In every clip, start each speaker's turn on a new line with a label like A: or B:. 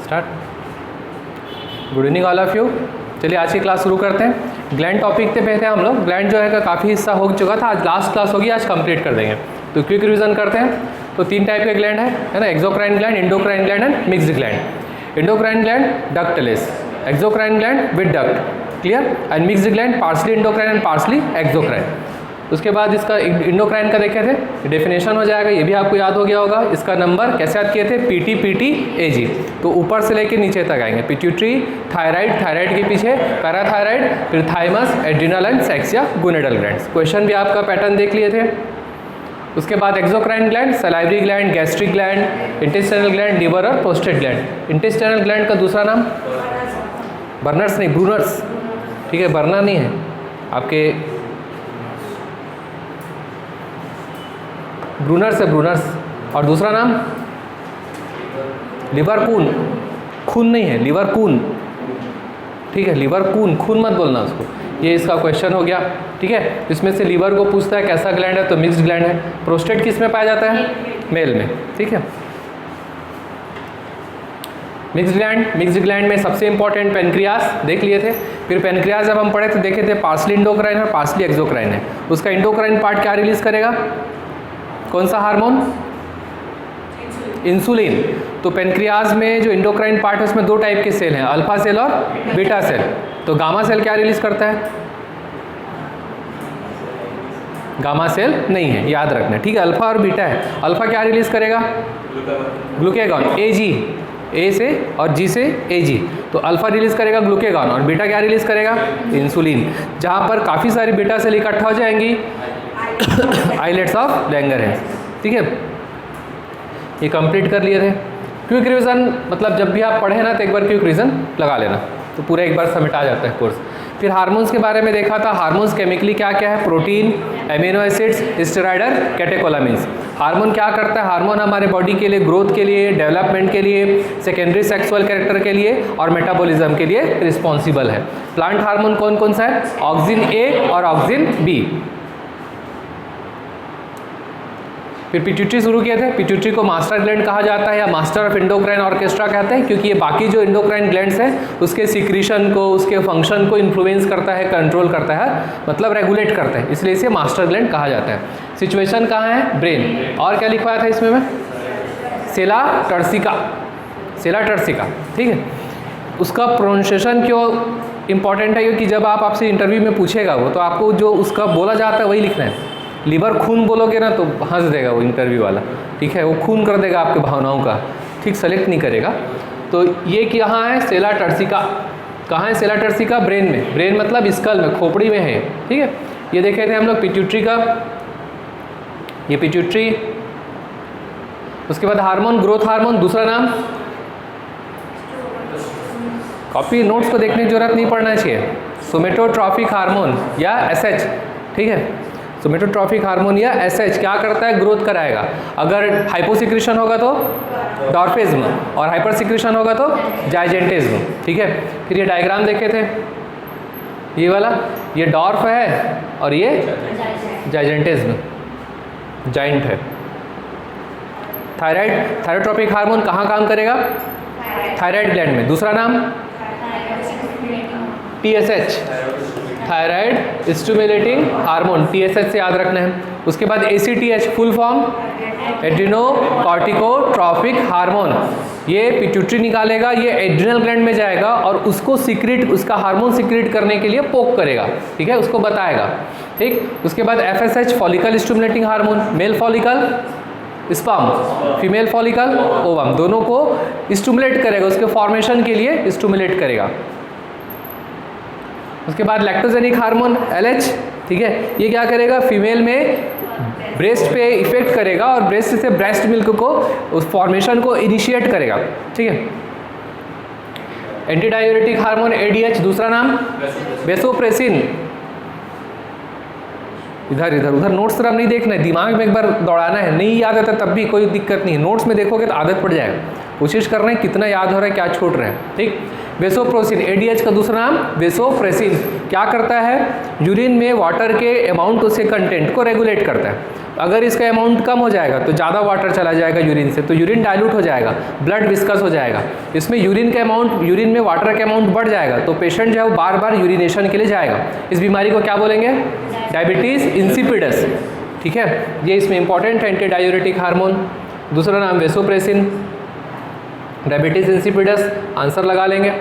A: Start. Good evening all of you. चलिए आज की क्लास शुरू करते हैं। ग्लैंड टॉपिक पे थे हम लोग। ग्लैंड जो है काफ़ी हिस्सा हो चुका था, आज लास्ट क्लास होगी, आज कंप्लीट कर देंगे। तो क्विक रिवीजन करते हैं। तो 3 टाइप के ग्लैंड है ना, exocrine gland, endocrine gland and mixed gland. Endocrine gland ductless, exocrine gland with duct, clear, and mixed gland partially endocrine and partially exocrine. उसके बाद इसका इंडोक्राइन का देखे थे, डेफिनेशन हो जाएगा, ये भी आपको याद हो गया होगा। इसका नंबर कैसे याद किए थे, पीटी पीटी एजी। तो ऊपर से लेके नीचे तक आएंगे, पिट्यूटरी, थायराइड, थायराइड के पीछे पैराथायराइड, फिर थाइमस, एड्रिनल एंड सेक्स या गोनेडल ग्लैंड्स। क्वेश्चन भी आपका पैटर्न देख लिए थे। उसके बाद exocrine gland, salivary gland, gastric gland, intestinal gland, liver और प्रोस्टेट ग्लैंड। इंटेस्टाइनल ग्लैंड का दूसरा नाम बर्नर्स नहीं, ब्रूनर्स, ठीक है, बर्नर नहीं है आपके, ब्रूनर्स है, ब्रूनर्स। और दूसरा नाम लिवर कून, खून नहीं है, लिवर कून, ठीक है, लिवर कून, खून मत बोलना उसको। ये इसका क्वेश्चन हो गया, ठीक है। इसमें से लिवर को पूछता है कैसा ग्लैंड है, तो मिक्स्ड ग्लैंड है। प्रोस्टेट किस में पाया जाता है, मेल में, ठीक है। मिक्स्ड ग्लैंड में सबसे इंपॉर्टेंट पेनक्रियास देख लिए थे। फिर पेनक्रियास जब हम पढ़े तो देखे थे पार्सली इंडोक्राइन और पार्सली एक्सोक्राइन है। उसका इंडोक्राइन पार्ट क्या रिलीज करेगा, कौन सा हार्मोन, इंसुलिन। तो पेनक्रियाज में जो इंडोक्राइन पार्ट है उसमें 2 टाइप के सेल हैं, अल्फा सेल और बीटा सेल। तो गामा सेल क्या रिलीज करता है, गामा सेल नहीं है, याद रखना, ठीक है। अल्फा और बीटा है। अल्फा क्या रिलीज करेगा, ग्लूकेगॉन, एजी, ए से और जी से एजी। तो अल्फा रिलीज करेगा ग्लूकेगॉन और बीटा क्या रिलीज करेगा, इंसुलिन। जहाँ पर काफ़ी सारी बीटा सेल इकट्ठा हो जाएंगी, आइलेट्स ऑफ लैंगरहेंस, ठीक है। ये कंप्लीट कर लिए थे। क्विक रिवीजन मतलब जब भी आप पढ़े ना तो एक बार क्विक रिवीजन लगा लेना, तो पूरा एक बार समेटा जाता है कोर्स। फिर हार्मोन्स के बारे में देखा था। हार्मोन्स केमिकली क्या क्या है, protein, amino acids, steroid, catecholamines. Hormone क्या करता है, हार्मोन हमारे बॉडी के लिए, ग्रोथ के लिए, डेवलपमेंट के लिए, सेकेंडरी सेक्सुअल कैरेक्टर के लिए और मेटाबॉलिज्म के लिए रिस्पॉन्सिबल है। प्लांट हार्मोन कौन कौन सा है, ऑक्सिन ए और ऑक्सिन बी। फिर पिट्यूटरी शुरू किए थे। पिट्यूटरी को मास्टर ग्लैंड कहा जाता है या मास्टर ऑफ इंडोक्राइन ऑर्केस्ट्रा कहते हैं, क्योंकि ये बाकी जो इंडोक्राइन ग्लैंड्स हैं उसके सिक्रीशन को, उसके फंक्शन को इन्फ्लुएंस करता है, कंट्रोल करता है, मतलब रेगुलेट करता है, इसलिए इसे मास्टर ग्लैंड कहा जाता है। सिचुएशन कहाँ है, ब्रेन। और क्या लिखवाया था इसमें मैं, सेला टर्सिका, सेला टर्सिका, ठीक है। उसका प्रोनाउंसिएशन क्यों इंपॉर्टेंट है, क्योंकि जब आपसे इंटरव्यू में पूछेगा वो, तो आपको जो उसका बोला जाता है वही लिखना है। लिवर खून बोलोगे ना तो हंस देगा वो इंटरव्यू वाला, ठीक है, वो खून कर देगा आपके भावनाओं का, ठीक, सेलेक्ट नहीं करेगा। तो ये कहाँ है, सेला टर्सिका। कहाँ है सेला टर्सिका, ब्रेन में। ब्रेन मतलब स्कल में, खोपड़ी में है, ठीक है। ये देखे थे हम लोग पिट्यूटरी का, ये पिट्यूटरी। उसके बाद हार्मोन, ग्रोथ हार्मोन, दूसरा नाम, कॉपी नोट्स को देखने की जरूरत नहीं पड़ना चाहिए, सोमेटोट्रॉफिक हार्मोन या एसएच, ठीक है। सोमेटोट्रॉफिक हार्मोन या एसएच क्या करता है, ग्रोथ कराएगा। अगर हाइपोसिक्रेशन होगा तो डॉर्फिज्म और हाइपरसिक्रेशन होगा तो जाइजेंटिज्म, ठीक है। फिर ये डायग्राम देखे थे, ये वाला, ये डॉर्फ है और ये जाइजेंटिज्म, जाइंट है। थायराइड, थायरोट्रॉपिक हार्मोन कहाँ काम करेगा, थायराइड ग्लैंड में। दूसरा नाम TSH, thyroid stimulating hormone, TSH से याद रखना है। उसके बाद एसीटीएच, फुल फॉर्म एड्रिनोकॉर्टिकोट्रॉपिक हार्मोन। ये पिट्यूटरी निकालेगा, ये एड्रिनल ग्लैंड में जाएगा और उसको सीक्रेट, उसका हार्मोन सीक्रेट करने के लिए पोक करेगा, ठीक है, उसको बताएगा, ठीक। उसके बाद FSH, follicle stimulating hormone, male follicle sperm, female follicle ovum, दोनों को स्टिमुलेट करेगा, उसके फॉर्मेशन के लिए स्टिमुलेट करेगा। उसके बाद लैक्टोजेनिक हार्मोन एलएच, ठीक है, ये क्या करेगा, फीमेल में ब्रेस्ट पे इफेक्ट करेगा और ब्रेस्ट से ब्रेस्ट मिल्क को, उस फॉर्मेशन को इनिशिएट करेगा, ठीक है। एंटी डाययूरेटिक हार्मोन एडीएच, दूसरा नाम वेसोप्रेसिन। इधर इधर उधर नोट्स तरफ नहीं देखना है, दिमाग में एक बार दौड़ाना है, नहीं याद आता तब भी कोई दिक्कत नहीं है, नोट्स में देखोगे तो आदत पड़ जाएगा। कोशिश कर रहे हैं कितना याद हो रहा है, क्या छूट रहा है, ठीक। वेसोप्रेसिन, एडीएच का दूसरा नाम वेसोप्रेसिन, क्या करता है, यूरिन में वाटर के अमाउंट, उसके कंटेंट को रेगुलेट करता है। अगर इसका अमाउंट कम हो जाएगा तो ज़्यादा वाटर चला जाएगा यूरिन से, तो यूरिन डाइल्यूट हो जाएगा, ब्लड विस्कस हो जाएगा। इसमें यूरिन का अमाउंट, यूरिन में वाटर का अमाउंट बढ़ जाएगा, तो पेशेंट जो है वो बार बार यूरिनेशन के लिए जाएगा। इस बीमारी को क्या बोलेंगे, डायबिटीज़ इंसिपिडस, ठीक है। ये इसमें इंपॉर्टेंट है, एंटी डायूरेटिक हार्मोन, दूसरा नाम वेसोप्रेसिन, डायबिटीज़ इंसिपिडस, आंसर लगा लेंगे।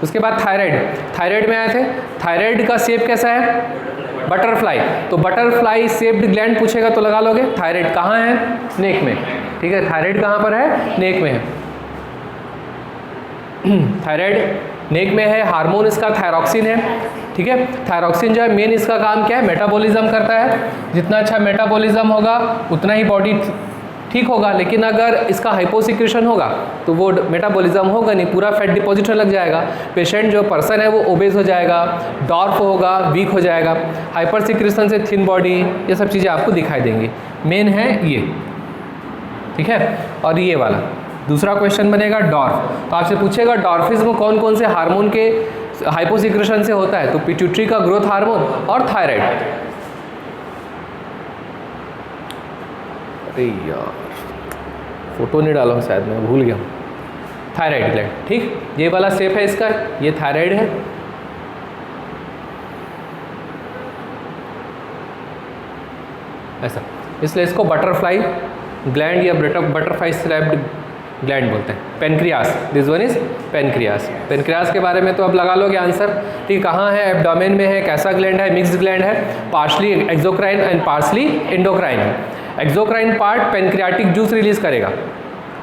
A: उसके बाद थायराइड, थायराइड में आए थे, थायराइड का शेप कैसा है, बटरफ्लाई, तो बटरफ्लाई शेप्ड ग्लैंड पूछेगा तो लगा लोगे। थायराइड कहाँ है, नेक में, ठीक है, थायराइड कहाँ पर है, नेक में है। थायराइड नेक में है, हार्मोन इसका थायरॉक्सिन है, ठीक है। थायरॉक्सिन जो है मेन इसका काम क्या है, मेटाबॉलिज्म करता है। जितना अच्छा मेटाबॉलिज्म होगा उतना ही बॉडी ठीक होगा, लेकिन अगर इसका हाइपोसिक्रेशन होगा तो वो मेटाबॉलिज्म होगा नहीं, पूरा फैट डिपॉजिट लग जाएगा। पेशेंट जो पर्सन है वो ओबेस हो जाएगा, डॉर्फ होगा, वीक हो जाएगा, हाइपर सिक्रेशन से थिन बॉडी, ये सब चीज़ें आपको दिखाई देंगी। मेन है ये, ठीक है। और ये वाला दूसरा क्वेश्चन बनेगा डॉर्फ, तो आपसे पूछेगा डॉर्फिज्म कौन कौन से हार्मोन के हाइपोसिक्रेशन से होता है, तो पिट्यूटरी का ग्रोथ हार्मोन और थायराइड। अरे यार फोटो नहीं डाला हूँ, शायद मैं भूल गया हूँ। थायराइड ग्लैंड, ठीक, ये वाला शेप है इसका, ये थायराइड है। ऐसा, इसलिए इसको बटरफ्लाई ग्लैंड या बटरफ्लाई स्लैब्ड ग्लैंड बोलते हैं। Pancreas, this one is pancreas. Pancreas के बारे में तो अब लगा लोगे आंसर, ठीक। कहाँ है, एब्डोमेन में है, कैसा ग्लैंड है, मिक्स्ड ग्लैंड है, partially exocrine and partially endocrine है। Exocrine part pancreatic juice release करेगा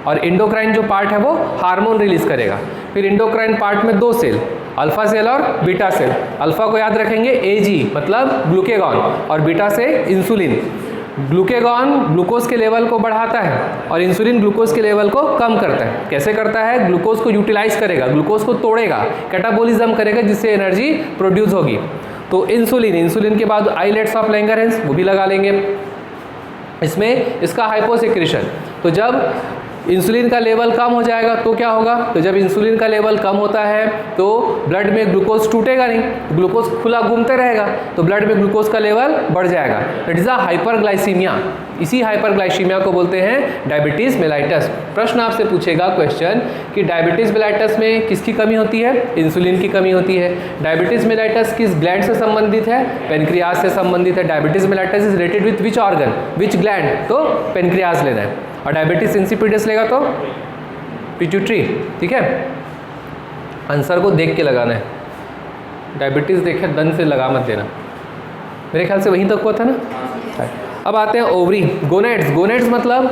A: और एंडोक्राइन जो पार्ट है वो हार्मोन रिलीज करेगा। फिर एंडोक्राइन पार्ट में दो सेल, अल्फा सेल और बीटा सेल। अल्फा को याद रखेंगे एजी मतलब ग्लूकेगॉन, और बीटा से इंसुलिन। ग्लूकेगॉन ग्लूकोज के लेवल को बढ़ाता है और इंसुलिन ग्लूकोज के लेवल को कम करता है। कैसे करता है, ग्लूकोज को यूटिलाइज करेगा, ग्लूकोज को तोड़ेगा, कैटाबोलिज्म करेगा, जिससे एनर्जी प्रोड्यूस होगी। तो इंसुलिन, इंसुलिन के बाद आइलेट्स ऑफ लैंगरहेंस, वो भी लगा लेंगे। इसमें इसका हाइपोसिक्रेशन, तो जब इंसुलिन का लेवल कम हो जाएगा तो क्या होगा, तो जब इंसुलिन का लेवल कम होता है तो ब्लड में ग्लूकोज टूटेगा नहीं, ग्लूकोज खुला घूमते रहेगा, तो ब्लड में ग्लूकोज का लेवल बढ़ जाएगा। That is a hyperglycaemia. इसी हाइपरग्लाइसीमिया को बोलते हैं डायबिटीज़ मेलाइटस। प्रश्न आपसे पूछेगा क्वेश्चन कि डायबिटीज़ मेलाइटस में किसकी कमी होती है, इंसुलिन की कमी होती है। डायबिटीज़ मेलाइटस किस ग्लैंड से संबंधित है, पेनक्रियास से संबंधित है। Diabetes mellitus is related with which organ, which gland, तो पेनक्रियास लेना है। और डायबिटीज इंसिपिडस लेगा तो पिट्यूटरी, ठीक है। आंसर को देख के लगाना है, डायबिटीज़ देखे दन से लगा मत देना, मेरे ख्याल से वहीं तक हुआ था ना। अब आते हैं ओवरी, गोनेड्स। गोनेड्स मतलब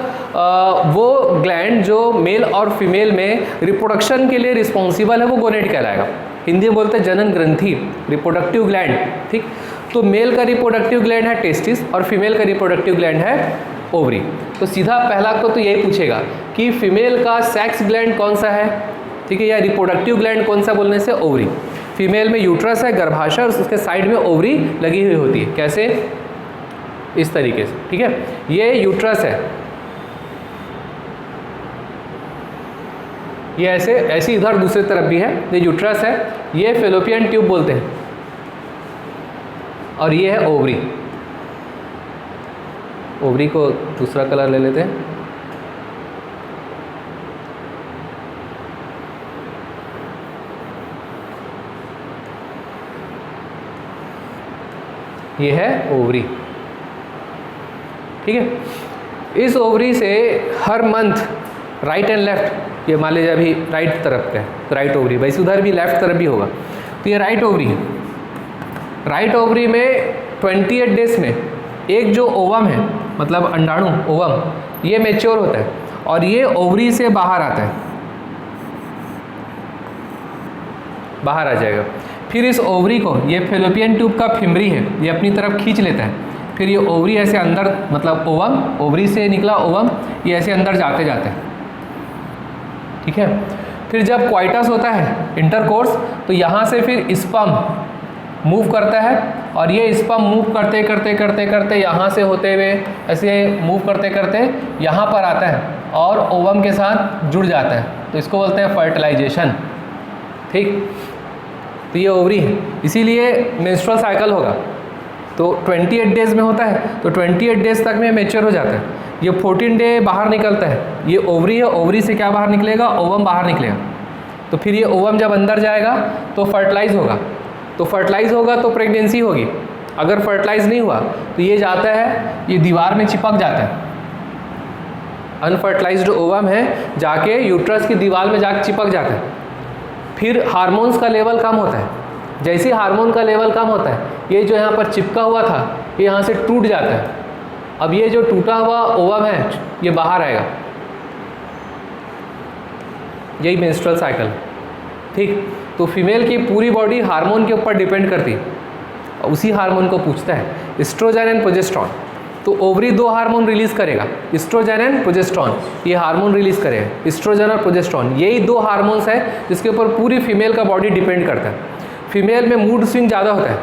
A: वो ग्लैंड जो मेल और फीमेल में रिप्रोडक्शन के लिए रिस्पॉन्सिबल है, वो गोनेड कहलाएगा। हिंदी में बोलते हैं जनन ग्रंथि, रिप्रोडक्टिव ग्लैंड, ठीक। तो मेल का रिप्रोडक्टिव ग्लैंड है टेस्टिस और फीमेल का रिप्रोडक्टिव ग्लैंड है ओवरी। तो सीधा पहला को तो यही पूछेगा कि फीमेल का सेक्स ग्लैंड कौन सा है, ठीक है, या रिप्रोडक्टिव ग्लैंड कौन सा, बोलने से ओवरी। फीमेल में यूट्रस है, गर्भाशय, और उसके साइड में ओवरी लगी हुई होती है। कैसे, इस तरीके से, ठीक है। ये यूट्रस है, ये ऐसे इधर दूसरी तरफ भी है, ये यूट्रस है, ये फेलोपियन ट्यूब बोलते हैं, और ये है ओवरी। ओवरी को दूसरा कलर ले लेते हैं, ये है ओवरी, ठीक है। इस ओवरी से हर मंथ राइट एंड लेफ्ट, ये मान लीजिए अभी राइट तरफ का है तो राइट ओवरी, वैसे उधर भी लेफ्ट तरफ भी होगा, तो ये राइट ओवरी है। राइट ओवरी में 28 डेज में एक जो ओवम है, मतलब अंडाणु ओवम, ये मैच्योर होता है और ये ओवरी से बाहर आता है, बाहर आ जाएगा। फिर इस ओवरी को, ये फेलोपियन ट्यूब का फिमरी है, ये अपनी तरफ खींच लेता है। फिर ये ओवरी ऐसे अंदर, मतलब ओवम, ओवरी से निकला ओवम, ये ऐसे अंदर जाते जाते हैं, ठीक है। फिर जब क्वाइटस होता है, इंटरकोर्स, तो यहाँ से फिर स्पर्म मूव करता है और ये स्पर्म मूव करते करते करते करते यहाँ से होते हुए ऐसे मूव करते करते यहाँ पर आता है और ओवम के साथ जुड़ जाता है। तो इसको बोलते हैं फर्टिलाइजेशन। ठीक, तो ये ओवरी है, इसीलिए मेंस्ट्रुअल साइकिल होगा तो 28 डेज में होता है, तो 28 डेज तक में मैच्योर हो जाता है। ये 14 डे बाहर निकलता है, ये ओवरी है, ओवरी से क्या बाहर निकलेगा, ओवम बाहर निकलेगा। तो फिर ये ओवम जब अंदर जाएगा तो फर्टिलाइज होगा, तो फर्टिलाइज होगा तो प्रेगनेंसी होगी। अगर फर्टिलाइज नहीं हुआ तो ये जाता है, ये दीवार में चिपक जाता है। अनफर्टिलाइज्ड ओवम है, जाके यूट्रस की दीवार में जाके चिपक जाता है। फिर हार्मोन्स का लेवल कम होता है, जैसे ही हार्मोन का लेवल कम होता है, ये जो यहाँ पर चिपका हुआ था ये यहाँ से टूट जाता है। अब ये जो टूटा हुआ ओवम है ये बाहर आएगा, यही मेंस्ट्रुअल साइकिल। ठीक, तो फीमेल की पूरी बॉडी हार्मोन के ऊपर डिपेंड करती है, उसी हार्मोन को पूछता है, एस्ट्रोजन एंड प्रोजेस्टेरॉन। तो ओवरी दो हार्मोन रिलीज करेगा, एस्ट्रोजन एंड प्रोजेस्टेरॉन, ये हार्मोन रिलीज करेगा, एस्ट्रोजन और प्रोजेस्टेरॉन, यही दो हार्मोन्स है जिसके ऊपर पूरी फीमेल का बॉडी डिपेंड करता है। फीमेल में मूड स्विंग ज़्यादा होता है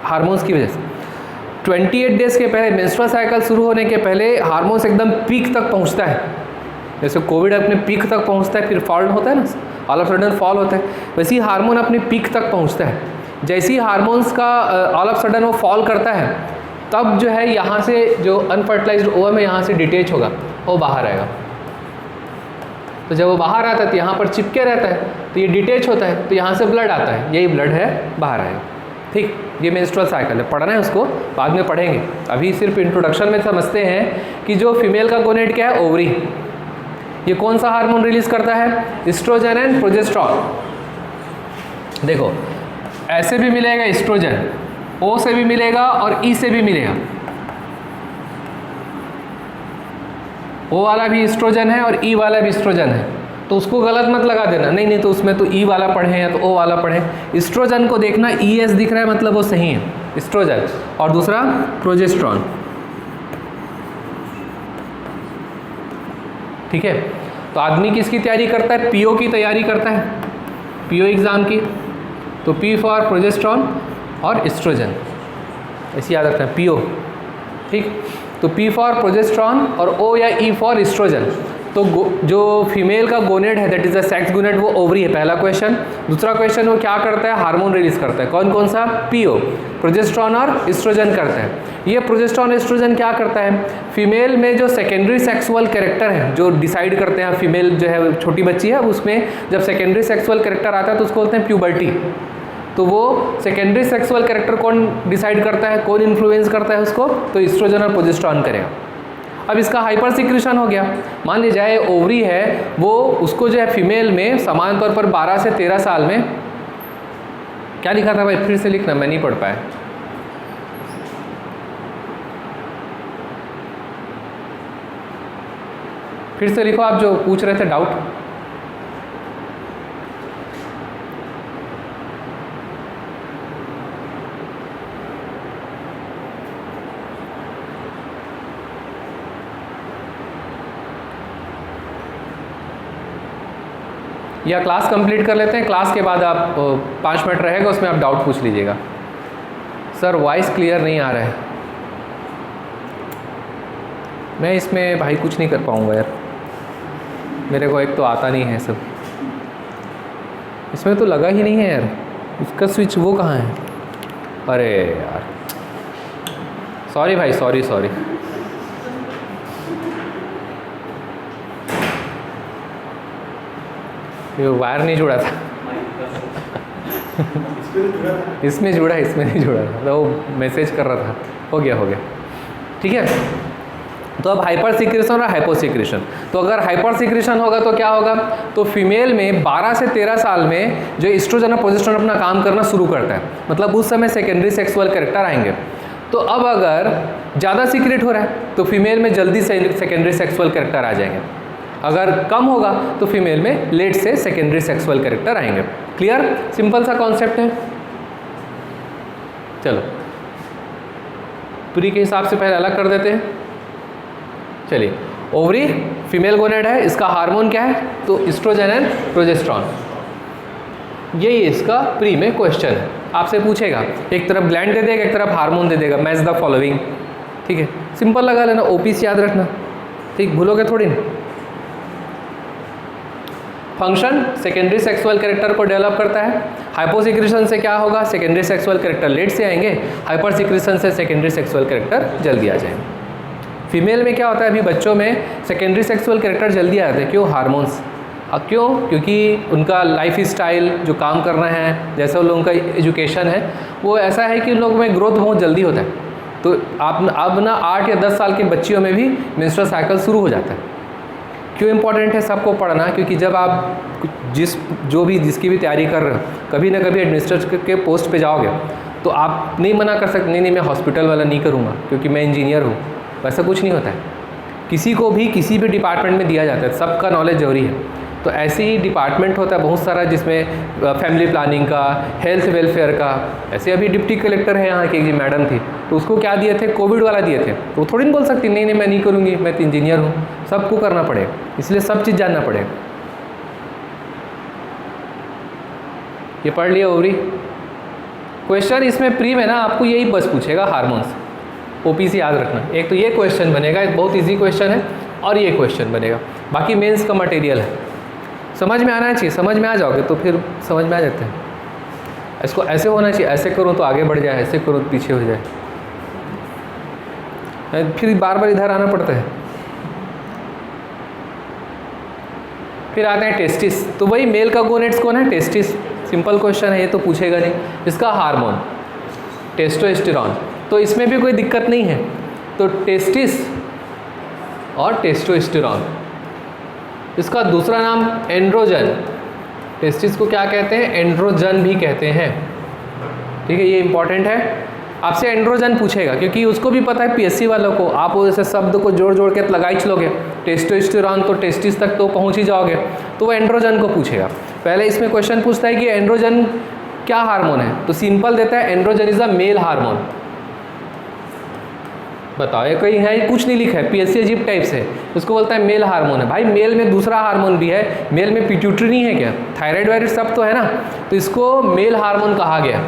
A: हार्मोन्स की वजह से। 28 डेज के पहले, मेंस्ट्रुअल साइकिल शुरू होने के पहले हार्मोन्स एकदम पीक तक पहुंचता है। जैसे कोविड अपने पीक तक पहुंचता है, फिर फॉल होता है ना, ऑल ऑफ सडन फॉल होता है, वैसे ही हार्मोन अपने पीक तक पहुंचता है। जैसे ही हार्मोन्स का ऑल ऑफ सडन वो फॉल करता है, तब जो है यहाँ से जो अनफर्टिलाइज्ड ओवम है यहाँ से डिटेच होगा, वो बाहर आएगा। तो जब वो बाहर आता है तो यहाँ पर चिपके रहता है, तो ये डिटेच होता है, तो यहाँ से ब्लड आता है, यही ब्लड है बाहर आएगा। ठीक, ये मेंस्ट्रुअल साइकिल है, पढ़ना है उसको बाद में पढ़ेंगे, अभी सिर्फ इंट्रोडक्शन में समझते हैं कि जो फीमेल का गोनेट क्या है, ओवरी। ये कौन सा हार्मोन रिलीज करता है, एस्ट्रोजन एंड प्रोजेस्टेरॉन। देखो ऐसे भी मिलेगा एस्ट्रोजन, ओ से भी मिलेगा और ई से भी मिलेगा। ओ वाला भी एस्ट्रोजन है और ई वाला भी एस्ट्रोजन है, तो उसको गलत मत लगा देना, नहीं तो उसमें तो ई वाला पढ़े या तो ओ वाला पढ़े। एस्ट्रोजन को देखना, ई एस दिख रहा है मतलब वो सही है, एस्ट्रोजन, और दूसरा प्रोजेस्टेरॉन। ठीक है, तो आदमी किसकी तैयारी करता है, पीओ की तैयारी करता है, पीओ एग्ज़ाम की। तो पी फॉर प्रोजेस्टेरॉन और एस्ट्रोजन, ऐसे याद रखना, पीओ। ठीक, तो पी फॉर प्रोजेस्टेरॉन और ओ या ई फॉर एस्ट्रोजन। तो जो फीमेल का गोनेड है, that is the sex gonad, वो ओवरी है, पहला क्वेश्चन। दूसरा क्वेश्चन वो क्या करता है, हार्मोन रिलीज करता है, कौन कौन सा, पीओ, प्रोजेस्टेरॉन और एस्ट्रोजन करता है। ये प्रोजेस्टेरॉन एस्ट्रोजन क्या करता है, फीमेल में जो सेकेंडरी सेक्सुअल कैरेक्टर है, जो डिसाइड करते हैं, फीमेल जो है छोटी बच्ची है, उसमें जब सेकेंडरी सेक्सुअल कैरेक्टर आता है तो उसको बोलते हैं प्यूबर्टी। तो वो सेकेंडरी सेक्सुअल कैरेक्टर कौन डिसाइड करता है, कौन इन्फ्लुएंस करता है उसको, तो एस्ट्रोजन और प्रोजेस्टेरॉन करेगा। अब इसका हाइपर सिक्रेशन हो गया, मान लीजिए जाए ओवरी है, वो उसको जो है फीमेल में समान तौर पर 12 से 13 साल में, क्या लिखा था भाई, फिर से लिखना, मैं नहीं पढ़ पाया। फिर से लिखो आप जो पूछ रहे थे डाउट। या क्लास कंप्लीट कर लेते हैं, क्लास के बाद आप 5 मिनट रहेगा, उसमें आप डाउट पूछ लीजिएगा। सर वॉइस क्लियर नहीं आ रहा है, मैं इसमें भाई कुछ नहीं कर पाऊँगा यार, मेरे को एक तो आता नहीं है सब, इसमें तो लगा ही नहीं है यार, इसका स्विच वो कहाँ है, अरे यार सॉरी भाई, सॉरी ये वायर नहीं जुड़ा था इसमें जुड़ा, इसमें नहीं जुड़ा था, तो वो मैसेज कर रहा था, हो गया ठीक है। तो अब हाइपर सिक्रेशन और हाइपो सिक्रेशन, तो अगर हाइपर सिक्रेशन होगा तो क्या होगा, तो फीमेल में 12 से 13 साल में जो एस्ट्रोजन और प्रोजेस्टेरॉन अपना काम करना शुरू करता है, मतलब उस समय सेकेंडरी सेक्सुअल कैरेक्टर आएंगे। तो अब अगर ज़्यादा सीक्रेट हो रहा है तो फीमेल में जल्दी से सेकेंडरी सेक्सुअल कैरेक्टर आ जाएंगे, अगर कम होगा तो फीमेल में लेट से सेकेंडरी सेक्सुअल कैरेक्टर आएंगे। क्लियर, सिंपल सा कॉन्सेप्ट है। चलो प्री के हिसाब से पहले अलग कर देते हैं। चलिए, ओवरी फीमेल गोनेड है, इसका हार्मोन क्या है, तो एस्ट्रोजन एंड प्रोजेस्टेरॉन, यही इसका प्री में क्वेश्चन है, आपसे पूछेगा, एक तरफ ग्लैंड दे देगा, एक तरफ हार्मोन दे देगा, मैच द फॉलोइंग। ठीक है, सिंपल लगा लेना, ओपीसी याद रखना, ठीक, भूलोगे थोड़ी ना। फंक्शन सेकेंडरी सेक्सुअल कैरेक्टर को डेवलप करता है। हाइपोसिक्रेशन से क्या होगा, सेकेंडरी सेक्सुअल कैरेक्टर लेट से आएंगे, हाइपर सिक्रेशन से सेकेंडरी सेक्सुअल कैरेक्टर जल्दी आ जाएंगे। फीमेल में क्या होता है, अभी बच्चों में सेकेंडरी सेक्सुअल कैरेक्टर जल्दी आ जाते हैं, क्यों, हार्मोन्स। अब क्यों, क्योंकि उनका लाइफ स्टाइल जो काम करना है, जैसे उन लोगों का एजुकेशन है वो ऐसा है कि उन लोगों में ग्रोथ बहुत जल्दी होता है। तो आप अब ना 8 या 10 साल के बच्चियों में भी मेंस्ट्रुअल साइकिल शुरू हो जाता है। क्यों इम्पोर्टेंट है सबको पढ़ना, क्योंकि जब आप जिसकी भी तैयारी कर रहे हो, कभी ना कभी एडमिनिस्ट्रेटर के पोस्ट पे जाओगे तो आप नहीं मना कर सकते, नहीं मैं हॉस्पिटल वाला नहीं करूँगा क्योंकि मैं इंजीनियर हूँ। वैसा कुछ नहीं होता है, किसी को भी किसी भी डिपार्टमेंट में दिया जाता है, सबका नॉलेज जरूरी है। तो ऐसे ही डिपार्टमेंट होता है बहुत सारा, जिसमें फैमिली प्लानिंग का, हेल्थ वेलफेयर का। ऐसे अभी डिप्टी कलेक्टर है यहाँ की एक मैडम थी, तो उसको क्या दिए थे, कोविड वाला दिए थे, तो वो थोड़ी नहीं बोल सकती नहीं मैं नहीं करूँगी, मैं तो इंजीनियर हूँ। सबको करना पड़ेगा, इसलिए सब चीज़ जानना पड़ेगा। ये पढ़ लिया ओवरी। क्वेश्चन इसमें प्री में ना आपको यही बस पूछेगा, हार्मोन्स, ओपीसी याद रखना। एक तो ये क्वेश्चन बनेगा, एक बहुत ईजी क्वेश्चन है, और ये क्वेश्चन बनेगा, बाकी मेंस का मटेरियल है। समझ में आना चाहिए, समझ में आ जाओगे तो फिर समझ में आ जाते हैं। इसको ऐसे होना चाहिए, ऐसे करो तो आगे बढ़ जाए, ऐसे करो तो पीछे हो जाए, फिर बार बार इधर आना पड़ता है। फिर आते हैं टेस्टिस। तो वही मेल का गोनेट्स कौन है, टेस्टिस। सिंपल क्वेश्चन है, ये तो पूछेगा नहीं। इसका हार्मोन टेस्टोस्टेरॉन, तो इसमें भी कोई दिक्कत नहीं है। तो टेस्टिस और टेस्टोस्टेरॉन, इसका दूसरा नाम एंड्रोजन। टेस्टिस को क्या कहते हैं, एंड्रोजन भी कहते हैं। ठीक है, ये इंपॉर्टेंट है। आपसे एंड्रोजन पूछेगा क्योंकि उसको भी पता है पीएससी वालों को, आप ऐसे शब्द को जोड़ जोड़ के लगाई चलोगे, टेस्टोस्टेरॉन तो टेस्टिस तक तो पहुंच ही जाओगे, तो वो एंड्रोजन को पूछेगा। पहले इसमें क्वेश्चन पूछता है कि एंड्रोजन क्या हार्मोन है, तो सिंपल देता है androgen is a male hormone. बताओ, ये कहीं है, कुछ नहीं लिखा है, पीएससी अजीब टाइप से, उसको बोलता है मेल हार्मोन है। भाई मेल में दूसरा हार्मोन भी है, मेल में पिट्यूटरी नहीं है क्या, थायराइड वायराइड सब तो है ना, तो इसको मेल हार्मोन कहा गया।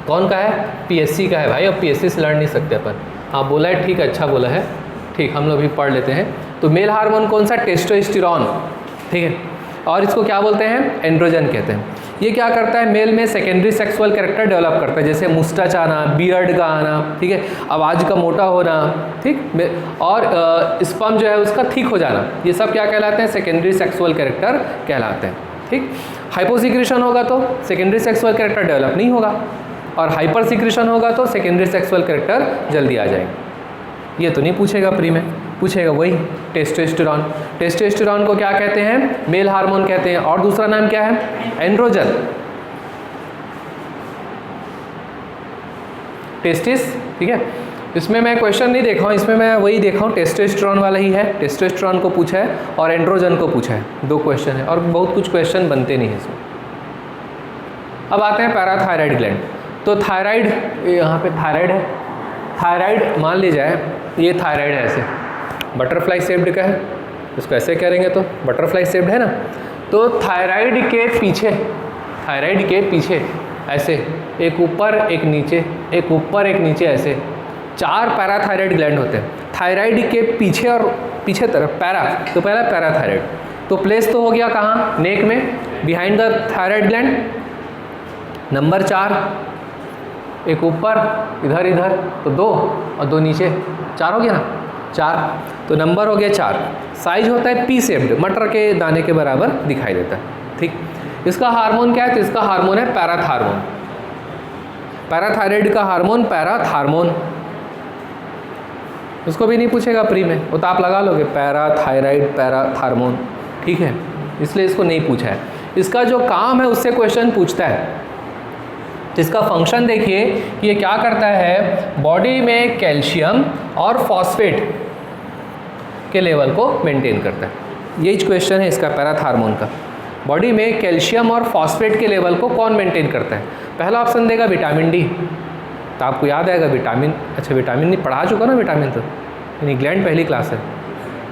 A: कौन का है, पीएससी का है भाई, अब पीएससी से लड़ नहीं सकते अपन। हाँ बोला है, ठीक है, अच्छा बोला है, ठीक, हम लोग भी पढ़ लेते हैं। तो मेल हार्मोन कौन सा, टेस्टोस्टेरॉन। ठीक है, और इसको क्या बोलते हैं, एंड्रोजन कहते हैं। ये क्या करता है, मेल में सेकेंडरी सेक्सुअल कैरेक्टर डेवलप करता है, जैसे मुस्टच आना, बियर्ड का आना, ठीक है, आवाज़ का मोटा होना, ठीक, और स्पर्म जो है उसका थिक हो जाना, ये सब क्या कहलाते हैं, सेकेंडरी सेक्सुअल कैरेक्टर कहलाते हैं। ठीक, हाइपोसिक्रेशन होगा तो सेकेंडरी सेक्सुअल कैरेक्टर डेवलप नहीं होगा, और हाइपर सिक्रेशन होगा तो सेकेंडरी सेक्सुअल कैरेक्टर जल्दी आ जाएगा। ये तो नहीं पूछेगा प्री में, पूछेगा वही टेस्टोस्टेरॉन। टेस्टोस्टेरॉन को क्या कहते हैं, मेल हार्मोन कहते हैं, और दूसरा नाम क्या है, एंड्रोजन। टेस्टिस, ठीक है, इसमें मैं क्वेश्चन नहीं देखा हूँ, इसमें मैं वही देखा हूँ, टेस्टोस्टेरॉन वाला ही है, टेस्टोस्टेरॉन को पूछा है और एंड्रोजन को पूछा है, 2 क्वेश्चन है, और बहुत कुछ क्वेश्चन बनते नहीं है इसमें। अब आते हैं पैराथायराइड ग्लैंड। तो थायराइड, यहाँ पे थायराइड है, थायराइड मान ली जाए ये थायराइड है, ऐसे बटरफ्लाई शेप्ड का है, इसको ऐसे करेंगे तो बटरफ्लाई शेप्ड है ना। तो थायराइड के पीछे, थायराइड के पीछे ऐसे एक ऊपर एक नीचे, एक ऊपर एक नीचे, ऐसे 4 पैराथायराइड ग्लैंड होते हैं। थायराइड के पीछे और पीछे तरफ पैरा, तो पहला पैराथायराइड, तो प्लेस तो हो गया कहाँ, नेक में, behind the thyroid gland. Number 4, एक ऊपर, इधर इधर, तो 2 और 2 नीचे, 4 हो गया ना, 4, तो नंबर हो गया 4। साइज होता है पी शेप्ड, मटर के दाने के बराबर दिखाई देता है। ठीक, इसका हार्मोन क्या है, तो इसका हार्मोन है पैराथार्मोन। पैराथायराइड का हार्मोन पैराथार्मोन, उसको भी नहीं पूछेगा प्री में, वो तो आप लगा लोगे पैराथायराइड पैराथार्मोन, ठीक है, इसलिए इसको नहीं पूछा है। इसका जो काम है उससे क्वेश्चन पूछता है। इसका फंक्शन देखिए कि ये क्या करता है, बॉडी में कैल्शियम और फॉस्फेट के लेवल को मेंटेन करता है। यही क्वेश्चन है इसका पैराथार्मोन का, बॉडी में कैल्शियम और फॉस्फेट के लेवल को कौन मेंटेन करता है। पहला ऑप्शन देगा विटामिन डी, तो आपको याद आएगा विटामिन, अच्छा विटामिन नहीं पढ़ा चुका ना, विटामिन तो यानी ग्लैंड पहली क्लास है,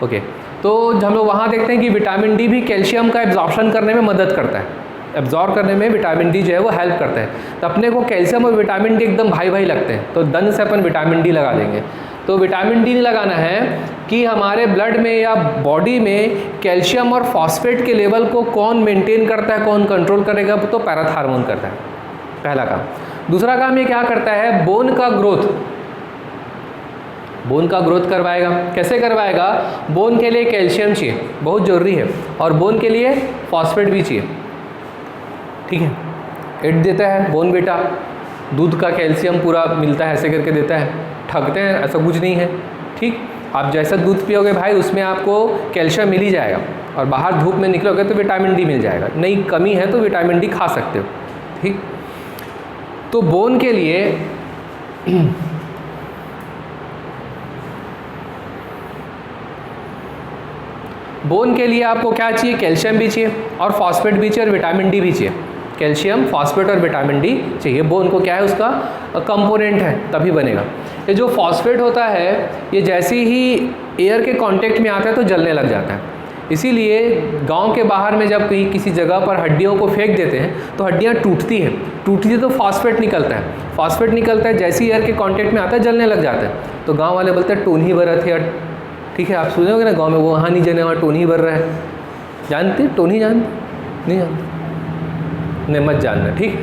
A: ओके। तो हम लोग वहाँ देखते हैं कि विटामिन डी भी कैल्शियम का एब्जॉर्प्शन करने में मदद करता है, एब्जॉर्ब करने में विटामिन डी जो है वो हेल्प करता है। तो अपने को कैल्शियम और विटामिन डी एकदम भाई भाई लगते हैं, तो दन से अपन विटामिन डी लगा देंगे। तो विटामिन डी नहीं लगाना है कि हमारे ब्लड में या बॉडी में कैल्शियम और फॉस्फेट के लेवल को कौन मेंटेन करता है, कौन कंट्रोल करेगा, तो पैराथ हार्मोन करता है, पहला काम। दूसरा काम ये क्या करता है, बोन का ग्रोथ, बोन का ग्रोथ करवाएगा। कैसे करवाएगा, बोन के लिए कैल्शियम चाहिए, बहुत ज़रूरी है, और बोन के लिए फॉस्फेट भी चाहिए, ठीक है। एड देता है बोन बेटा, दूध का कैल्शियम पूरा मिलता है, ऐसे करके देता है, ठगते हैं ऐसा कुछ नहीं है, ठीक। आप जैसा दूध पियोगे भाई उसमें आपको कैल्शियम मिल ही जाएगा, और बाहर धूप में निकलोगे तो विटामिन डी मिल जाएगा, नहीं कमी है तो विटामिन डी खा सकते हो, ठीक। तो बोन के लिए बोन के लिए आपको क्या चाहिए, कैल्शियम भी चाहिए और फॉस्फेट भी चाहिए और विटामिन डी भी चाहिए। कैल्शियम, फॉस्फेट और विटामिन डी चाहिए। बोन को क्या है, उसका कंपोनेंट है, तभी बनेगा। ये जो फॉस्फेट होता है ये जैसे ही एयर के कांटेक्ट में आता है तो जलने लग जाता है। इसीलिए गांव के बाहर में जब कहीं किसी जगह पर हड्डियों को फेंक देते हैं तो हड्डियां टूटती है तो फॉस्फेट निकलता है। फॉस्फेट निकलता है, जैसे ही एयर के कांटेक्ट में आता है जलने लग जाता है। तो गाँव वाले बोलते हैं टोनी बरत है, ठीक है। आप सुने होगे ना गाँव में, वो वहाँ नहीं जने वहाँ टोनी भर रहा है। जानते टोनी, जानते नहीं जानते, नहीं मत जानना, ठीक।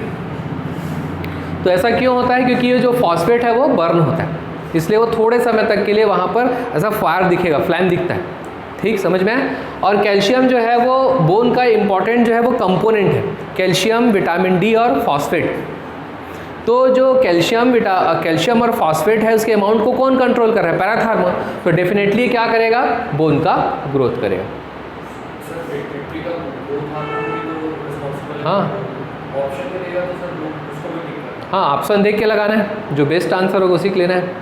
A: तो ऐसा क्यों होता है, क्योंकि ये जो फॉस्फेट है वो बर्न होता है, इसलिए वो थोड़े समय तक के लिए वहाँ पर ऐसा फायर दिखेगा, फ्लैम दिखता है, ठीक, समझ में आए। और कैल्शियम जो है वो बोन का इम्पॉर्टेंट जो है वो कंपोनेंट है, कैल्शियम, विटामिन डी और फॉस्फेट। तो जो कैल्शियम और फॉस्फेट है उसके अमाउंट को कौन कंट्रोल कर रहा है, पैराथ हार्मोन। तो डेफिनेटली क्या करेगा, बोन का ग्रोथ करेगा। हाँ हाँ, ऑप्शन देख के लगाना है, जो बेस्ट आंसर होगा उसी को लेना है।